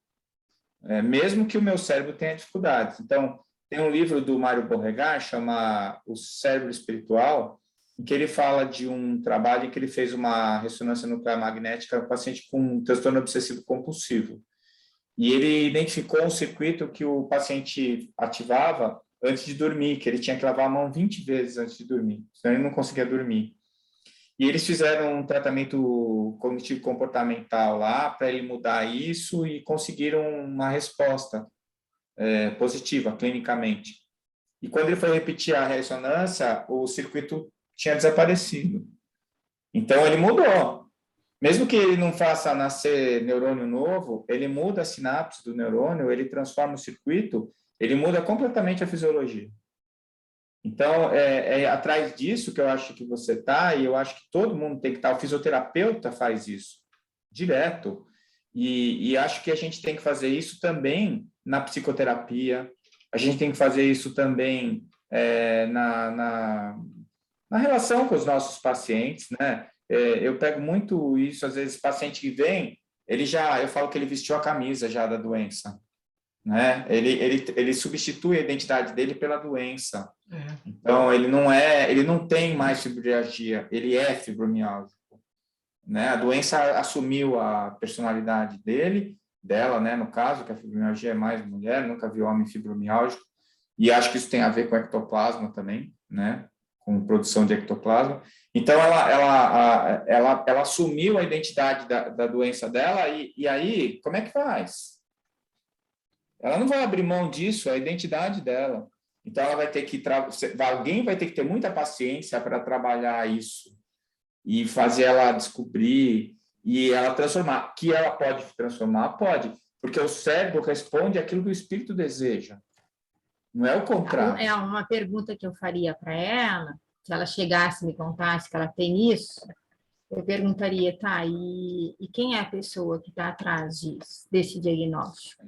mesmo que o meu cérebro tenha dificuldades. Então, tem um livro do Mário Beauregard, chama O Cérebro Espiritual, em que ele fala de um trabalho em que ele fez uma ressonância nuclear magnética para um paciente com um transtorno obsessivo compulsivo. E ele identificou um circuito que o paciente ativava antes de dormir, que ele tinha que lavar a mão 20 vezes antes de dormir, senão ele não conseguia dormir. E eles fizeram um tratamento cognitivo-comportamental lá para ele mudar isso e conseguiram uma resposta positiva, clinicamente. E quando ele foi repetir a ressonância, o circuito tinha desaparecido. Então, ele mudou. Mesmo que ele não faça nascer neurônio novo, ele muda a sinapse do neurônio, ele transforma o circuito, ele muda completamente a fisiologia. Então, é atrás disso que eu acho que você está, e eu acho que todo mundo tem que estar. O fisioterapeuta faz isso, direto. E acho que a gente tem que fazer isso também na psicoterapia, a gente tem que fazer isso também na relação com os nossos pacientes, né? Eu pego muito isso, às vezes, paciente que vem, eu falo que ele vestiu a camisa já da doença, né? Ele substitui a identidade dele pela doença. Então, ele não tem mais fibromialgia, ele é fibromialgico, né? A doença assumiu a personalidade dela, né? No caso, que a fibromialgia é mais mulher, nunca vi homem fibromialgico, e acho que isso tem a ver com ectoplasma também, né? Com produção de ectoplasma. Então, ela assumiu a identidade da doença dela, e aí, como é que faz? Ela não vai abrir mão disso, é a identidade dela. Então, ela vai ter que alguém vai ter que ter muita paciência para trabalhar isso e fazer ela descobrir e ela transformar. Que ela pode transformar? Pode, porque o cérebro responde aquilo que o espírito deseja. Não é o contrário. É uma pergunta que eu faria para ela, se ela chegasse e me contasse que ela tem isso, eu perguntaria, tá, e quem é a pessoa que está atrás desse diagnóstico?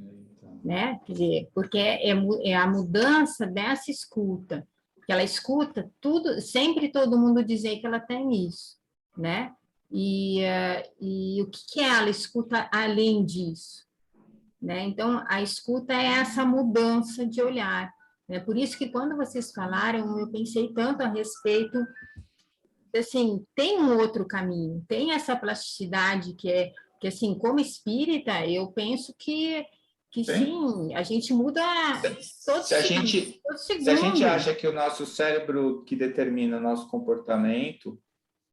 Né? Quer dizer, porque é a mudança dessa escuta, que ela escuta tudo, sempre todo mundo dizer que ela tem isso, né? E o que ela escuta além disso, né? Então, a escuta é essa mudança de olhar, né? Por isso que quando vocês falaram, eu pensei tanto a respeito, assim, tem um outro caminho, tem essa plasticidade que assim, como espírita, eu penso que sim, a gente muda todo Se a gente acha que o nosso cérebro que determina o nosso comportamento,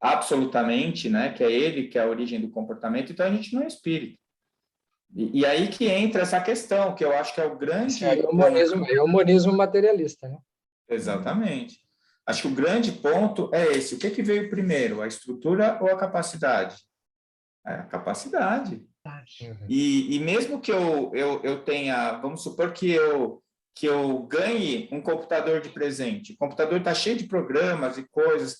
absolutamente, né, que é ele que é a origem do comportamento, então a gente não é espírito. E aí que entra essa questão, que eu acho que é o grande... É o monismo materialista, né? Exatamente. Acho que o grande ponto é esse. O que veio primeiro, a estrutura ou a capacidade? A capacidade. E mesmo que eu tenha, vamos supor que eu ganhe um computador de presente, o computador está cheio de programas e coisas,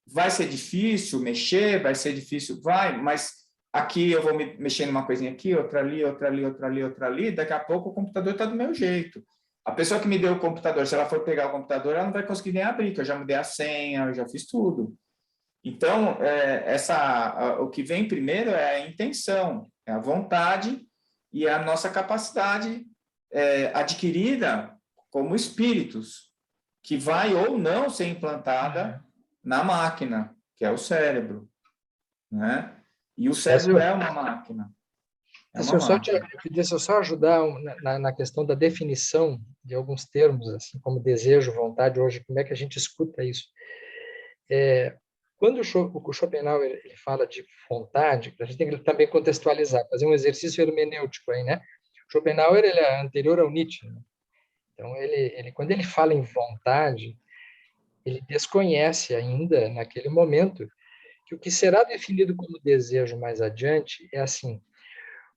vai ser difícil mexer, vai ser difícil, mas aqui eu vou mexer numa coisinha aqui, outra ali, outra ali, outra ali, outra ali, daqui a pouco o computador está do meu jeito. A pessoa que me deu o computador, se ela for pegar o computador, ela não vai conseguir nem abrir, que eu já mudei a senha, eu já fiz tudo. Então, o que vem primeiro é a intenção, é a vontade e a nossa capacidade adquirida como espíritos, que vai ou não ser implantada na máquina, que é o cérebro, né? E o cérebro é uma máquina. Deixa eu só ajudar na questão da definição de alguns termos, assim como desejo, vontade, hoje, como é que a gente escuta isso? Quando o Schopenhauer ele fala de vontade, a gente tem que também contextualizar, fazer um exercício hermenêutico aí, né? Schopenhauer ele é anterior ao Nietzsche, né? Então quando ele fala em vontade, ele desconhece ainda naquele momento que o que será definido como desejo mais adiante é assim: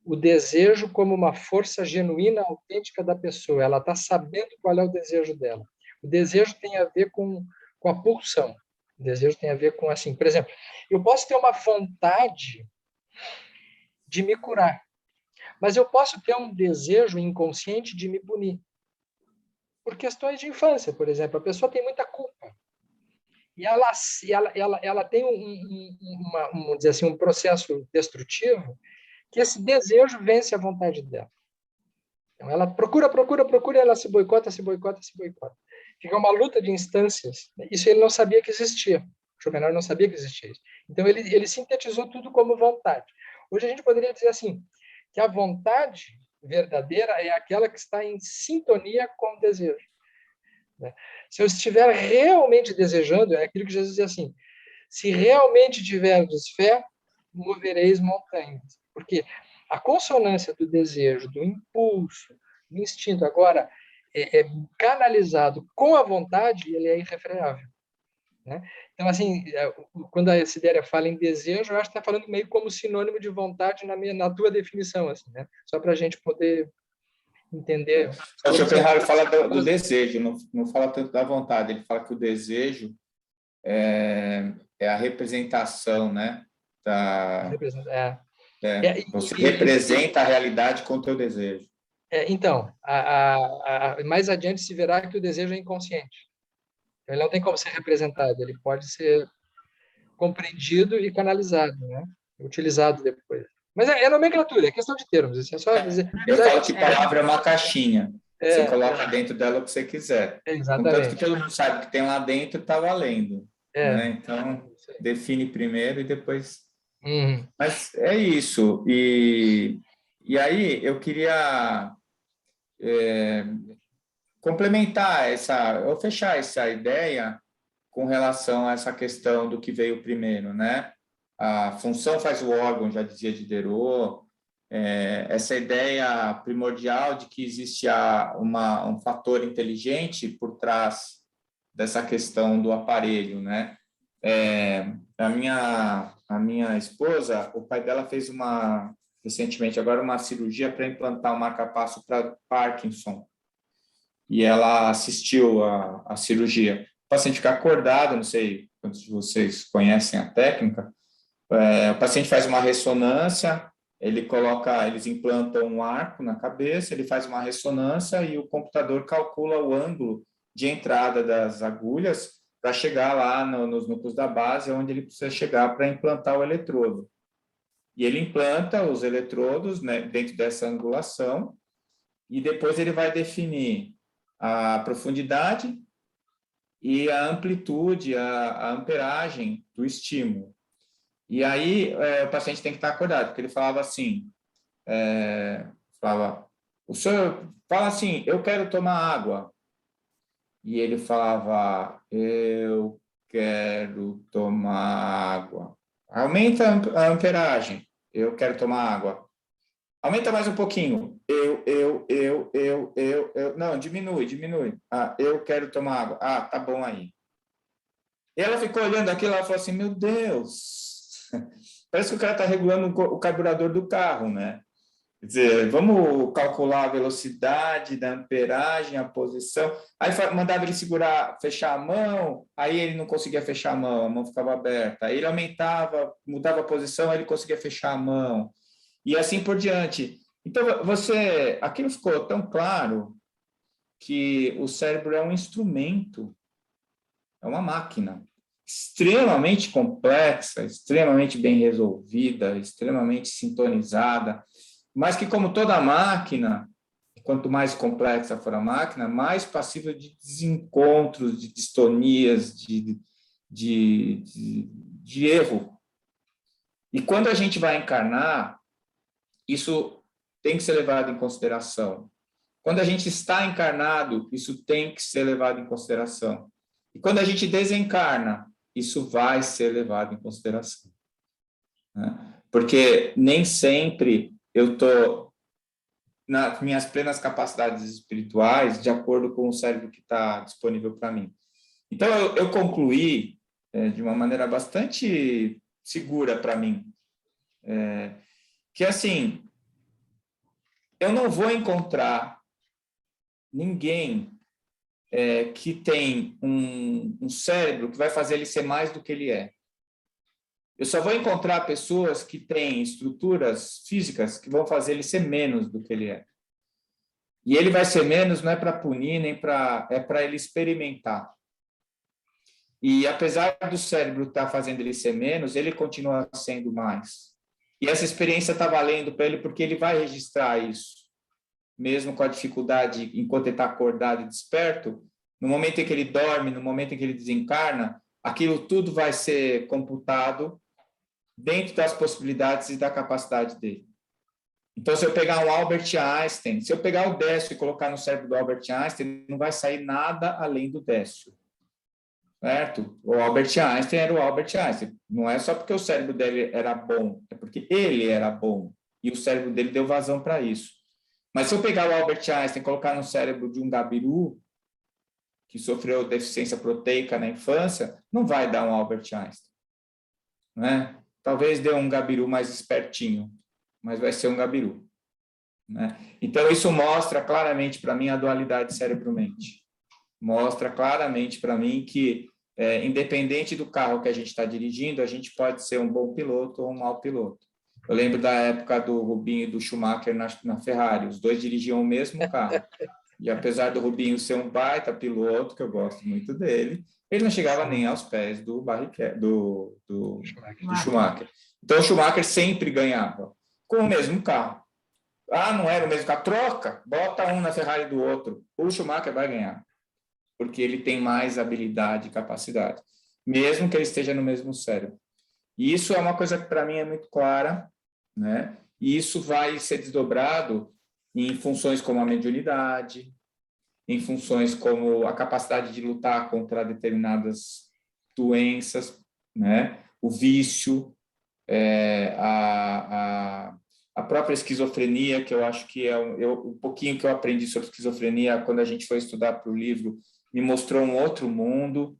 o desejo como uma força genuína, autêntica da pessoa. Ela está sabendo qual é o desejo dela. O desejo tem a ver com a pulsão. O desejo tem a ver com, assim, por exemplo, eu posso ter uma vontade de me curar, mas eu posso ter um desejo inconsciente de me punir. Por questões de infância, por exemplo. A pessoa tem muita culpa. E ela tem vamos dizer assim, um processo destrutivo que esse desejo vence a vontade dela. Então, ela procura, e ela se boicota. Fica uma luta de instâncias. Isso ele não sabia que existia. O Schopenhauer não sabia que existia isso. Então, ele sintetizou tudo como vontade. Hoje a gente poderia dizer assim, que a vontade verdadeira é aquela que está em sintonia com o desejo. Se eu estiver realmente desejando, é aquilo que Jesus dizia assim, se realmente tiverdes fé, movereis montanhas. Porque a consonância do desejo, do impulso, do instinto, agora, é canalizado com a vontade, ele é irrefreável. Né? Então, assim, quando a Sidéria fala em desejo, eu acho que está falando meio como sinônimo de vontade na tua definição, assim, né? Só para a gente poder entender. O Schopenhauer fala do desejo, não fala tanto da vontade, ele fala que o desejo é a representação, né? Você representa a realidade com o teu desejo. Então, mais adiante se verá que o desejo é inconsciente. Ele não tem como ser representado, ele pode ser compreendido e canalizado, né? Utilizado depois. Mas é nomenclatura, é questão de termos. Isso é só dizer. Eu falo que palavra é uma caixinha. Você coloca dentro dela o que você quiser. Exatamente. Contanto que todo mundo sabe que tem lá dentro, está valendo. Né? Então, define primeiro e depois... Mas é isso. E aí, eu queria complementar ou fechar essa ideia com relação a essa questão do que veio primeiro, né? A função faz o órgão, já dizia Diderot, essa ideia primordial de que existe um fator inteligente por trás dessa questão do aparelho, né? A minha esposa, o pai dela fez recentemente agora uma cirurgia para implantar um marca-passo para Parkinson, e ela assistiu a cirurgia. O paciente fica acordado, não sei quantos de vocês conhecem a técnica, o paciente faz uma ressonância, eles implantam um arco na cabeça, ele faz uma ressonância e o computador calcula o ângulo de entrada das agulhas para chegar lá nos núcleos da base, onde ele precisa chegar para implantar o eletrodo. E ele implanta os eletrodos, né, dentro dessa angulação, e depois ele vai definir a profundidade e a amplitude, a amperagem do estímulo. E aí o paciente tem que estar acordado, porque ele falava assim, o senhor fala assim, eu quero tomar água. E ele falava, eu quero tomar água. Aumenta a amperagem, eu quero tomar água. Aumenta mais um pouquinho. Eu. Não, diminui. Eu quero tomar água. Tá bom aí. E ela ficou olhando aquilo, ela falou assim, meu Deus, parece que o cara está regulando o carburador do carro, né? Quer dizer, vamos calcular a velocidade da amperagem, a posição. Aí mandava ele fechar a mão, aí ele não conseguia fechar a mão ficava aberta. Aí ele mudava a posição, aí ele conseguia fechar a mão. E assim por diante. Então, aquilo ficou tão claro que o cérebro é um instrumento, é uma máquina extremamente complexa, extremamente bem resolvida, extremamente sintonizada, mas que, como toda máquina, quanto mais complexa for a máquina, mais passível de desencontros, de distonias, de erro. E quando a gente vai encarnar, isso tem que ser levado em consideração. Quando a gente está encarnado, isso tem que ser levado em consideração. E quando a gente desencarna, isso vai ser levado em consideração. Né? Porque nem sempre eu estou nas minhas plenas capacidades espirituais de acordo com o cérebro que está disponível para mim. Então, eu concluí de uma maneira bastante segura para mim, que, assim, eu não vou encontrar ninguém que tem um cérebro que vai fazer ele ser mais do que ele é. Eu só vou encontrar pessoas que têm estruturas físicas que vão fazer ele ser menos do que ele é. E ele vai ser menos não é para punir, nem é para ele experimentar. E apesar do cérebro estar fazendo ele ser menos, ele continua sendo mais. E essa experiência está valendo para ele porque ele vai registrar isso. Mesmo com a dificuldade, enquanto ele está acordado e desperto, no momento em que ele dorme, no momento em que ele desencarna, aquilo tudo vai ser computado dentro das possibilidades e da capacidade dele. Então, se eu pegar um Albert Einstein, se eu pegar o Décio e colocar no cérebro do Albert Einstein, não vai sair nada além do Décio. Certo? O Albert Einstein era o Albert Einstein. Não é só porque o cérebro dele era bom, é porque ele era bom. E o cérebro dele deu vazão para isso. Mas se eu pegar o Albert Einstein e colocar no cérebro de um gabiru, que sofreu deficiência proteica na infância, não vai dar um Albert Einstein. Né? Talvez dê um gabiru mais espertinho, mas vai ser um gabiru. Né? Então, isso mostra claramente para mim a dualidade cérebro-mente. Mostra claramente para mim que, independente do carro que a gente está dirigindo, a gente pode ser um bom piloto ou um mau piloto. Eu lembro da época do Rubinho e do Schumacher na Ferrari. Os dois dirigiam o mesmo carro. E apesar do Rubinho ser um baita piloto, que eu gosto muito dele, ele não chegava nem aos pés do Schumacher. Então, o Schumacher sempre ganhava com o mesmo carro. Ah, não era o mesmo carro? Troca, bota um na Ferrari do outro. O Schumacher vai ganhar, porque ele tem mais habilidade e capacidade, mesmo que ele esteja no mesmo cérebro. E isso é uma coisa que, para mim, é muito clara, né? E isso vai ser desdobrado em funções como a mediunidade, em funções como a capacidade de lutar contra determinadas doenças, né? O vício, a própria esquizofrenia, que eu acho que um pouquinho que eu aprendi sobre esquizofrenia quando a gente foi estudar para o livro, me mostrou um outro mundo.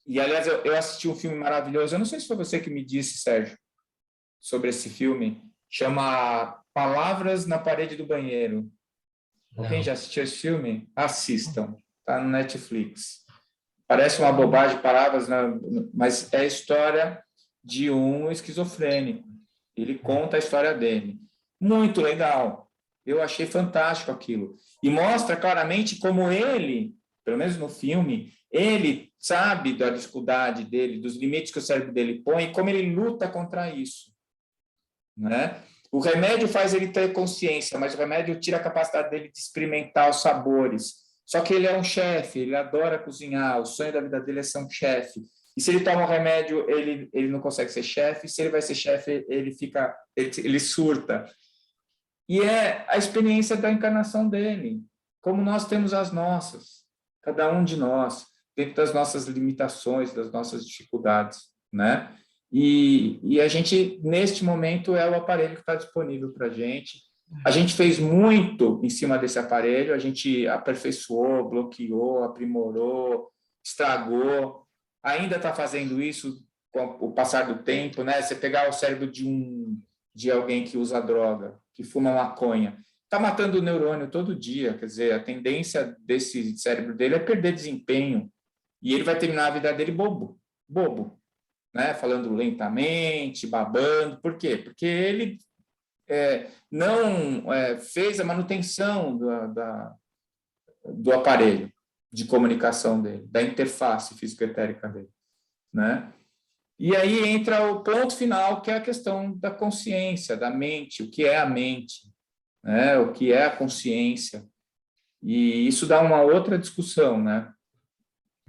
E, aliás, eu assisti um filme maravilhoso, eu não sei se foi você que me disse, Sérgio, sobre esse filme, chama Palavras na Parede do Banheiro. Alguém já assistiu esse filme? Assistam, está no Netflix. Parece uma bobagem, palavras, mas é a história de um esquizofrênico. Ele conta a história dele. Muito legal. Eu achei fantástico aquilo. E mostra claramente como ele, pelo menos no filme, ele sabe da dificuldade dele, dos limites que o cérebro dele põe e como ele luta contra isso. Né? O remédio faz ele ter consciência, mas o remédio tira a capacidade dele de experimentar os sabores. Só que ele é um chefe, ele adora cozinhar, o sonho da vida dele é ser um chefe. E se ele toma um remédio, ele não consegue ser chefe. Se ele vai ser chefe, ele surta. E é a experiência da encarnação dele, como nós temos as nossas, cada um de nós, dentro das nossas limitações, das nossas dificuldades, né? E a gente, neste momento, é o aparelho que está disponível para a gente. A gente fez muito em cima desse aparelho, a gente aperfeiçoou, bloqueou, aprimorou, estragou, ainda está fazendo isso com o passar do tempo, né? Você pegar o cérebro de alguém que usa droga, que fuma maconha, está matando o neurônio todo dia, quer dizer, a tendência desse cérebro dele é perder desempenho, e ele vai terminar a vida dele bobo, né? Falando lentamente, babando. Por quê? Porque ele não fez a manutenção do aparelho de comunicação dele, da interface físico-etérica dele, né? E aí entra o ponto final, que é a questão da consciência, da mente, o que é a mente, né? O que é a consciência. E isso dá uma outra discussão, né?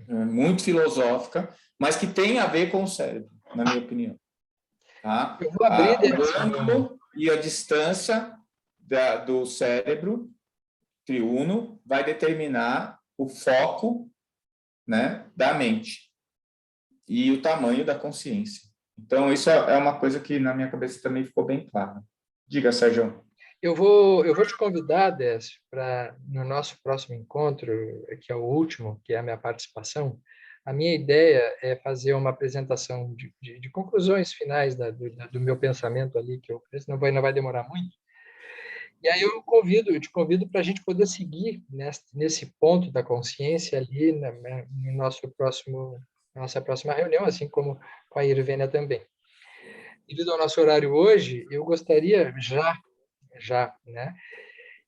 Muito filosófica, mas que tem a ver com o cérebro, na minha opinião. Tá? Eu vou abrir o ângulo e a distância do cérebro triuno vai determinar o foco, né, da mente e o tamanho da consciência. Então, isso é uma coisa que na minha cabeça também ficou bem clara. Diga, Sérgio. Eu vou te convidar, Décio, para no nosso próximo encontro, que é o último, que é a minha participação. A minha ideia é fazer uma apresentação de conclusões finais do meu pensamento ali, que eu penso não vai demorar muito. E aí eu te convido para a gente poder seguir nesse ponto da consciência ali no nossa próxima reunião, assim como com a Irvênia também. Devido ao nosso horário hoje, eu gostaria já, né,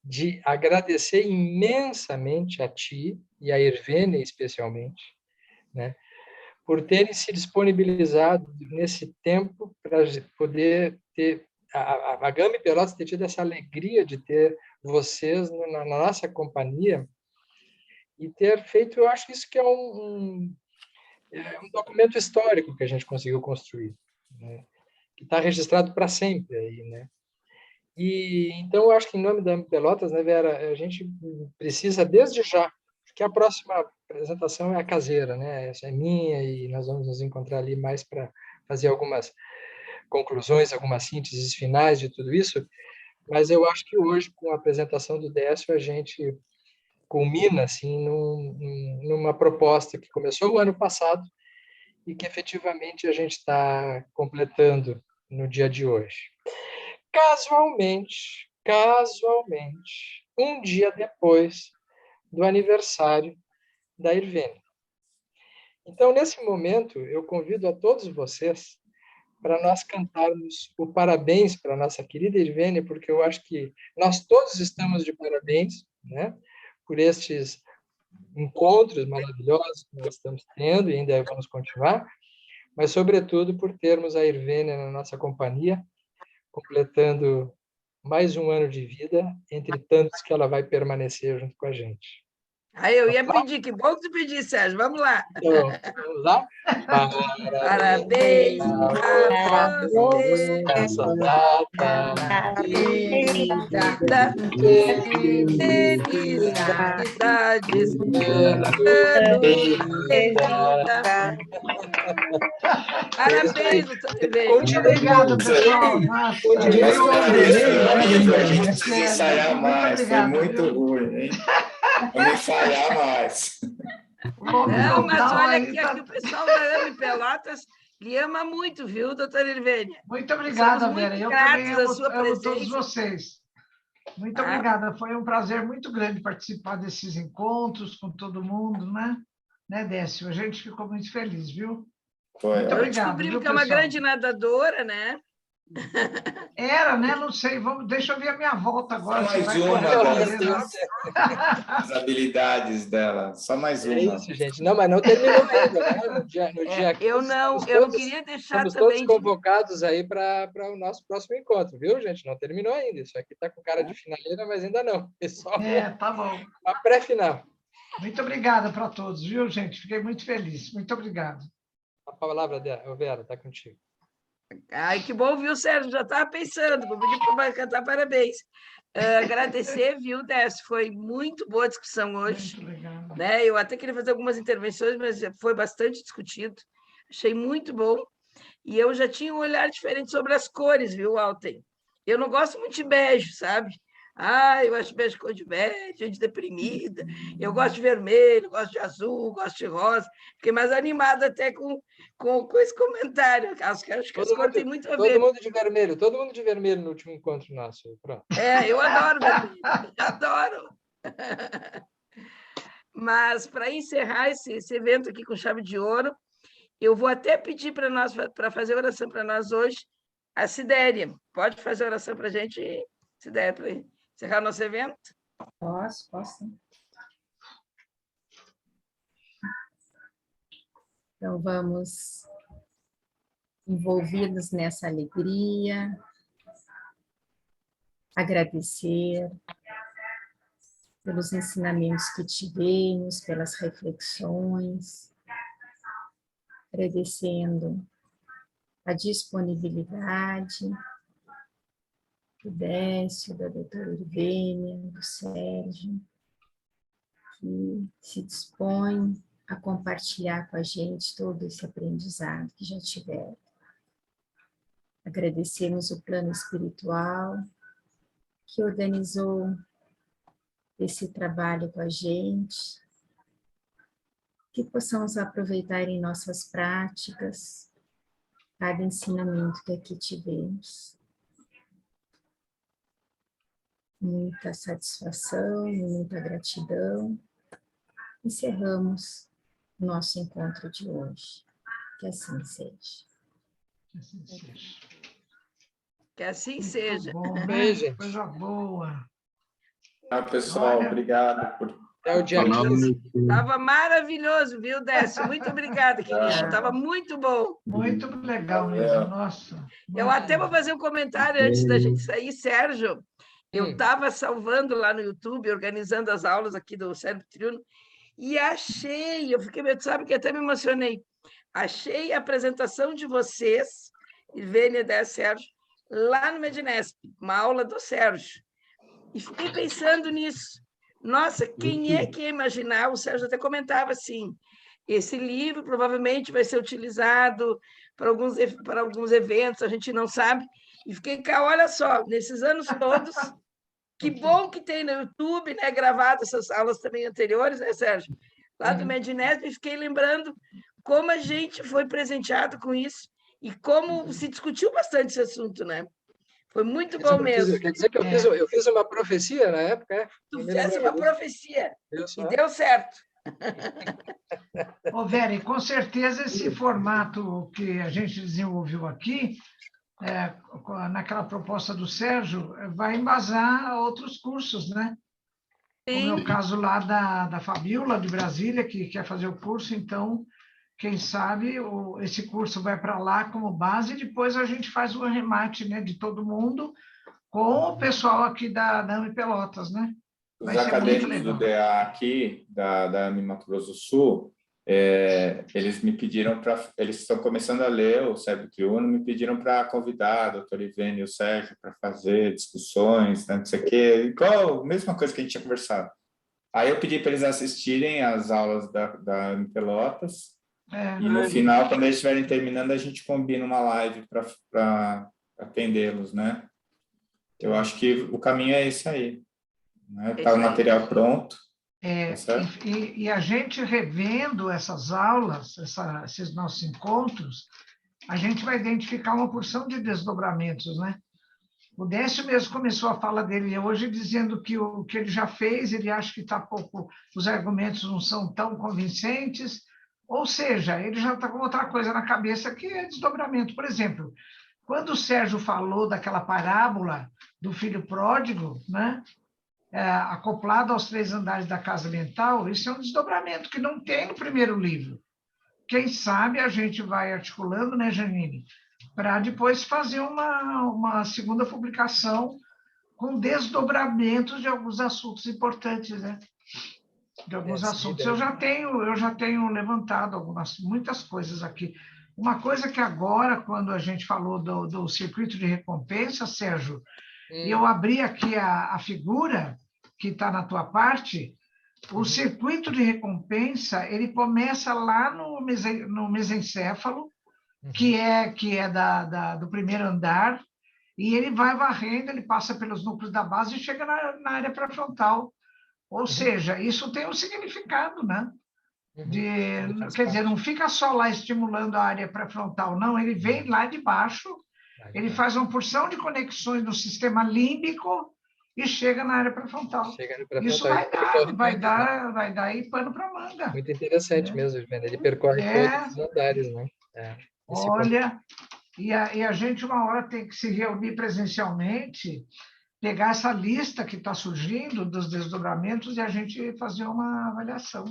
de agradecer imensamente a ti e a Irvênia especialmente, né, por terem se disponibilizado nesse tempo para poder ter a Gama e Pelotas ter tido essa alegria de ter vocês na nossa companhia e ter feito, eu acho que isso que é um documento histórico que a gente conseguiu construir, né? Que está registrado para sempre aí, né? E então eu acho que em nome da Pelotas, né, Vera, a gente precisa desde já, porque a próxima apresentação é a caseira, né? Essa é minha e nós vamos nos encontrar ali mais para fazer algumas conclusões, algumas sínteses finais de tudo isso, mas eu acho que hoje, com a apresentação do Décio, a gente culmina assim numa proposta que começou o ano passado e que efetivamente a gente está completando no dia de hoje. Casualmente, um dia depois do aniversário da Irvênia. Então, nesse momento, eu convido a todos vocês para nós cantarmos o parabéns para a nossa querida Irvênia, porque eu acho que nós todos estamos de parabéns, né, por estes encontros maravilhosos que nós estamos tendo e ainda vamos continuar, mas, sobretudo, por termos a Irvênia na nossa companhia, completando mais um ano de vida, entre tantos que ela vai permanecer junto com a gente. Aí eu ia pedir, que bom que tu pediu, Sérgio. Vamos lá. Então, vamos lá? Parabéns a você nessa data querida, felicidades, ano querida. Parabéns, doutor Irvênia. Muito obrigado, pessoal. Nossa, a gente precisa ensaiar mais, foi muito ruim, hein? Vamos ensaiar mais. Não, mas olha aqui o pessoal da AME Pelotas lhe ama muito, viu, doutora Irvênia? Muito obrigada, Vera. Eu também amo todos presença. vocês. Muito obrigada. Foi um prazer muito grande participar desses encontros com todo mundo, né? Né, Décio? A gente ficou muito feliz, viu? Foi. Muito obrigado. Descobrimos que é uma grande nadadora, né? Era, né? Não sei. Deixa eu ver a minha volta agora. Só mais uma das habilidades dela. Só mais uma. É isso, gente. Não, mas não terminou ainda, né? No dia 15, eu não queria deixar estamos também... todos convocados aí para o nosso próximo encontro, viu, gente? Não terminou ainda. Isso aqui está com cara de finaleira, mas ainda não. Só tá bom. A pré-final. Muito obrigada para todos, viu, gente? Fiquei muito feliz. Muito obrigado. A palavra dela, Vera, está contigo. Ai, que bom, viu, Sérgio? Já estava pensando, vou pedir para cantar parabéns. Agradecer, viu, Décio? Foi muito boa a discussão hoje. Muito legal. Né? Eu até queria fazer algumas intervenções, mas foi bastante discutido. Achei muito bom. E eu já tinha um olhar diferente sobre as cores, viu, Alten? Eu não gosto muito de bege, sabe? Eu acho bege cor de bege, gente deprimida. Eu gosto de vermelho, gosto de azul, gosto de rosa. Fiquei mais animada até com esse comentário. Acho que as cores têm muito a ver. Todo mundo de vermelho no último encontro nosso. Pronto. Eu adoro vermelho. Adoro. Mas, para encerrar esse evento aqui com chave de ouro, eu vou até pedir para fazer oração para nós hoje, a Sidéria. Pode fazer oração para a gente, Sidéria, para encerrar o nosso evento? Posso. Então, vamos envolvidos nessa alegria, agradecer pelos ensinamentos que tivemos, pelas reflexões, agradecendo a disponibilidade do Décio, da doutora Irvênia, do Sérgio, que se dispõe a compartilhar com a gente todo esse aprendizado que já tiveram. Agradecemos o plano espiritual que organizou esse trabalho com a gente, que possamos aproveitar em nossas práticas cada ensinamento que aqui tivemos. muita satisfação, muita gratidão. Encerramos o nosso encontro de hoje. Que assim seja. Que assim seja. Que assim Muito seja. bom, né? Bem, gente. Coisa boa. Tá, pessoal, Olha. obrigado por Até o dia 15. Estava maravilhoso, viu, Décio? Muito obrigada, querido. Estava muito bom. Muito legal mesmo, nossa. Eu muito até vou bom. fazer um comentário antes da gente sair, Sérgio. Eu Hum. estava salvando lá no YouTube, organizando as aulas aqui do Cérebro Triuno, e achei, eu fiquei, sabe que até me emocionei, achei a apresentação de vocês, Ivênia, Décio, Sérgio, lá no Medinesp, uma aula do Sérgio. E fiquei pensando nisso. Nossa, quem é que ia imaginar? O Sérgio até comentava assim, esse livro provavelmente vai ser utilizado para alguns eventos, a gente não sabe. E fiquei cá, olha só, nesses anos todos, que bom que tem no YouTube, né, gravado essas aulas também anteriores, né, Sérgio? Lá do Medinesp, e fiquei lembrando como a gente foi presenteado com isso e como se discutiu bastante esse assunto, né? Foi muito bom mesmo. Quer dizer que eu fiz uma profecia na época, é? Tu Não me fizesse lembrava uma disso. profecia Viu e só? deu certo. Ô, Vera, e com certeza esse formato que a gente desenvolveu aqui, naquela proposta do Sérgio, vai embasar outros cursos, né? Como é o caso lá da Fabiola, de Brasília, que quer fazer o curso, então, quem sabe esse curso vai para lá como base e depois a gente faz o arremate, né, de todo mundo com o pessoal aqui da AME Pelotas, né? Os Vai ser muito acadêmicos do legal. DA aqui, da AME Mato Grosso do Sul, eles me pediram para... Eles estão começando a ler o Cérebro Triuno, me pediram para convidar a doutora Ivênia e o Sérgio para fazer discussões, né, não sei o quê, igual a mesma coisa que a gente tinha conversado. Aí eu pedi para eles assistirem às aulas da AME Pelotas, e no final, quando eles estiverem terminando, a gente combina uma live para atendê-los, né? Eu acho que o caminho é esse aí. Está o material pronto. E a gente revendo essas aulas, esses nossos encontros, a gente vai identificar uma porção de desdobramentos, né? O Décio mesmo começou a fala dele hoje dizendo que o que ele já fez, ele acha que os argumentos não são tão convincentes, ou seja, ele já está com outra coisa na cabeça que é desdobramento. Por exemplo, quando o Sérgio falou daquela parábola do filho pródigo, né? Acoplado aos 3 andares da casa mental, isso é um desdobramento que não tem no primeiro livro. Quem sabe a gente vai articulando, né, Janine, para depois fazer uma segunda publicação com desdobramentos de alguns assuntos importantes, né? De alguns assuntos. Eu já tenho levantado muitas coisas aqui. Uma coisa que agora, quando a gente falou do circuito de recompensa, Sérgio, eu abri aqui a figura que está na tua parte, o circuito de recompensa, ele começa lá no mesencéfalo, que é do primeiro andar, e ele vai varrendo, ele passa pelos núcleos da base e chega na área pré-frontal. Ou seja, isso tem um significado, né? Quer dizer, não fica só lá estimulando a área pré-frontal, não, ele vem lá de baixo, ele faz uma porção de conexões no sistema límbico e chega na área pré-frontal. Isso vai dar aí pano para manga. Muito interessante mesmo, ele percorre todos os andares, né? Olha, e a gente uma hora tem que se reunir presencialmente, pegar essa lista que está surgindo dos desdobramentos e a gente fazer uma avaliação.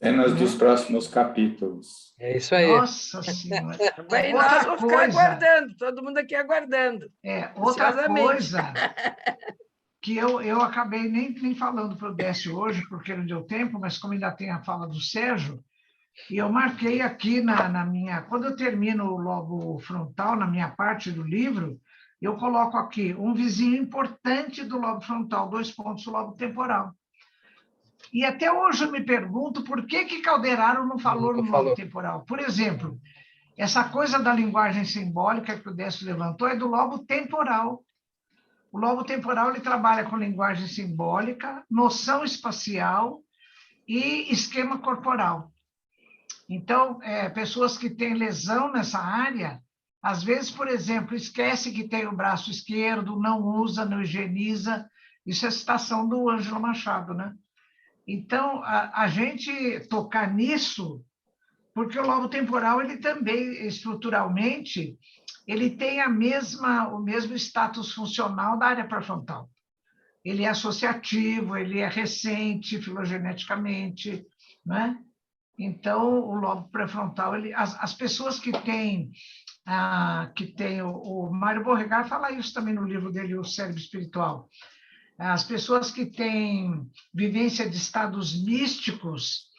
Cenas dos próximos capítulos. É isso aí. Nossa Senhora. Bem, nós vamos ficar aguardando, todo mundo aqui aguardando. Outra coisa que eu acabei nem falando para o Décio hoje, porque não deu tempo, mas como ainda tem a fala do Sérgio, e eu marquei aqui na minha... Quando eu termino o lobo frontal, na minha parte do livro, eu coloco aqui um vizinho importante do lobo frontal, 2 pontos, o lobo temporal. E até hoje eu me pergunto por que Calderaro não falou no lobo temporal. Por exemplo, essa coisa da linguagem simbólica que o Décio levantou é do lobo temporal. O lobo temporal ele trabalha com linguagem simbólica, noção espacial e esquema corporal. Então, pessoas que têm lesão nessa área, às vezes, por exemplo, esquece que tem o braço esquerdo, não usa, não higieniza, Isso é citação do Ângelo Machado, né? Então, a gente tocar nisso, porque o lobo temporal, ele também, estruturalmente, ele tem o mesmo status funcional da área pré-frontal. Ele é associativo, ele é recente filogeneticamente, né? Então, o lobo pré-frontal, as pessoas que têm o Mário Beauregard fala isso também no livro dele, O Cérebro Espiritual. As pessoas que têm vivência de estados místicos,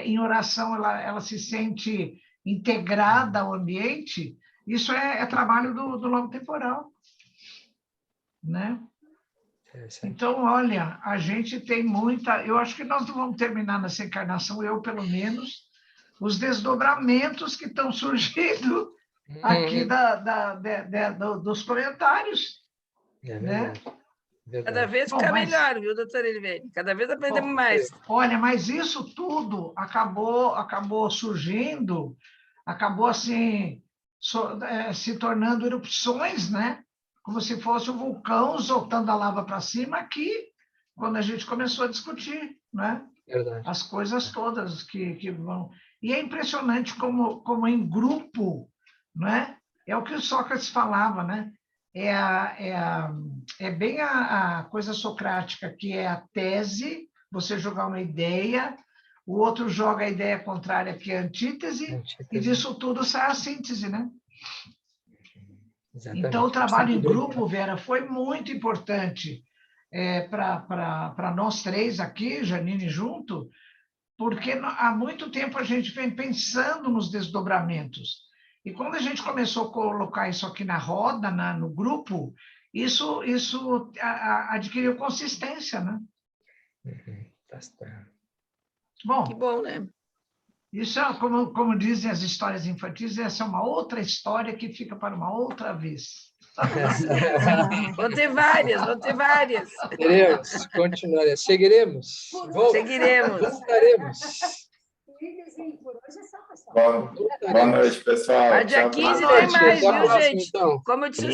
em oração, ela se sente integrada ao ambiente, isso é trabalho do lobo temporal, né? Então, olha, a gente tem muita... Eu acho que nós não vamos terminar nessa encarnação, eu, pelo menos, os desdobramentos que estão surgindo aqui dos comentários. Né? Cada vez fica melhor, viu, doutora Eliane? Cada vez aprendemos mais. Olha, mas isso tudo acabou surgindo, acabou assim, se tornando erupções, né? Como se fosse um vulcão soltando a lava para cima aqui, quando a gente começou a discutir, né? Verdade. As coisas todas que vão... E é impressionante como em grupo, né? É o que o Sócrates falava, né? É bem a coisa socrática, que é a tese, você jogar uma ideia, o outro joga a ideia contrária, que é a antítese, e disso tudo sai a síntese, né? Exatamente. Então, o trabalho em grupo, Vera, foi muito importante para nós três aqui, Janine junto, porque há muito tempo a gente vem pensando nos desdobramentos. E quando a gente começou a colocar isso aqui na roda, no grupo, isso adquiriu consistência, né? Tá certo. Bom, que bom, né? Isso é, como dizem as histórias infantis, essa é uma outra história que fica para uma outra vez. Vão ter várias, vão ter várias. Teremos, continuaremos, seguiremos. Seguiremos. Voltaremos. Boa noite, pessoal. Mas dia Tchau, 15 boa tem noite. mais, Até a viu, próxima, gente? então. Como eu disse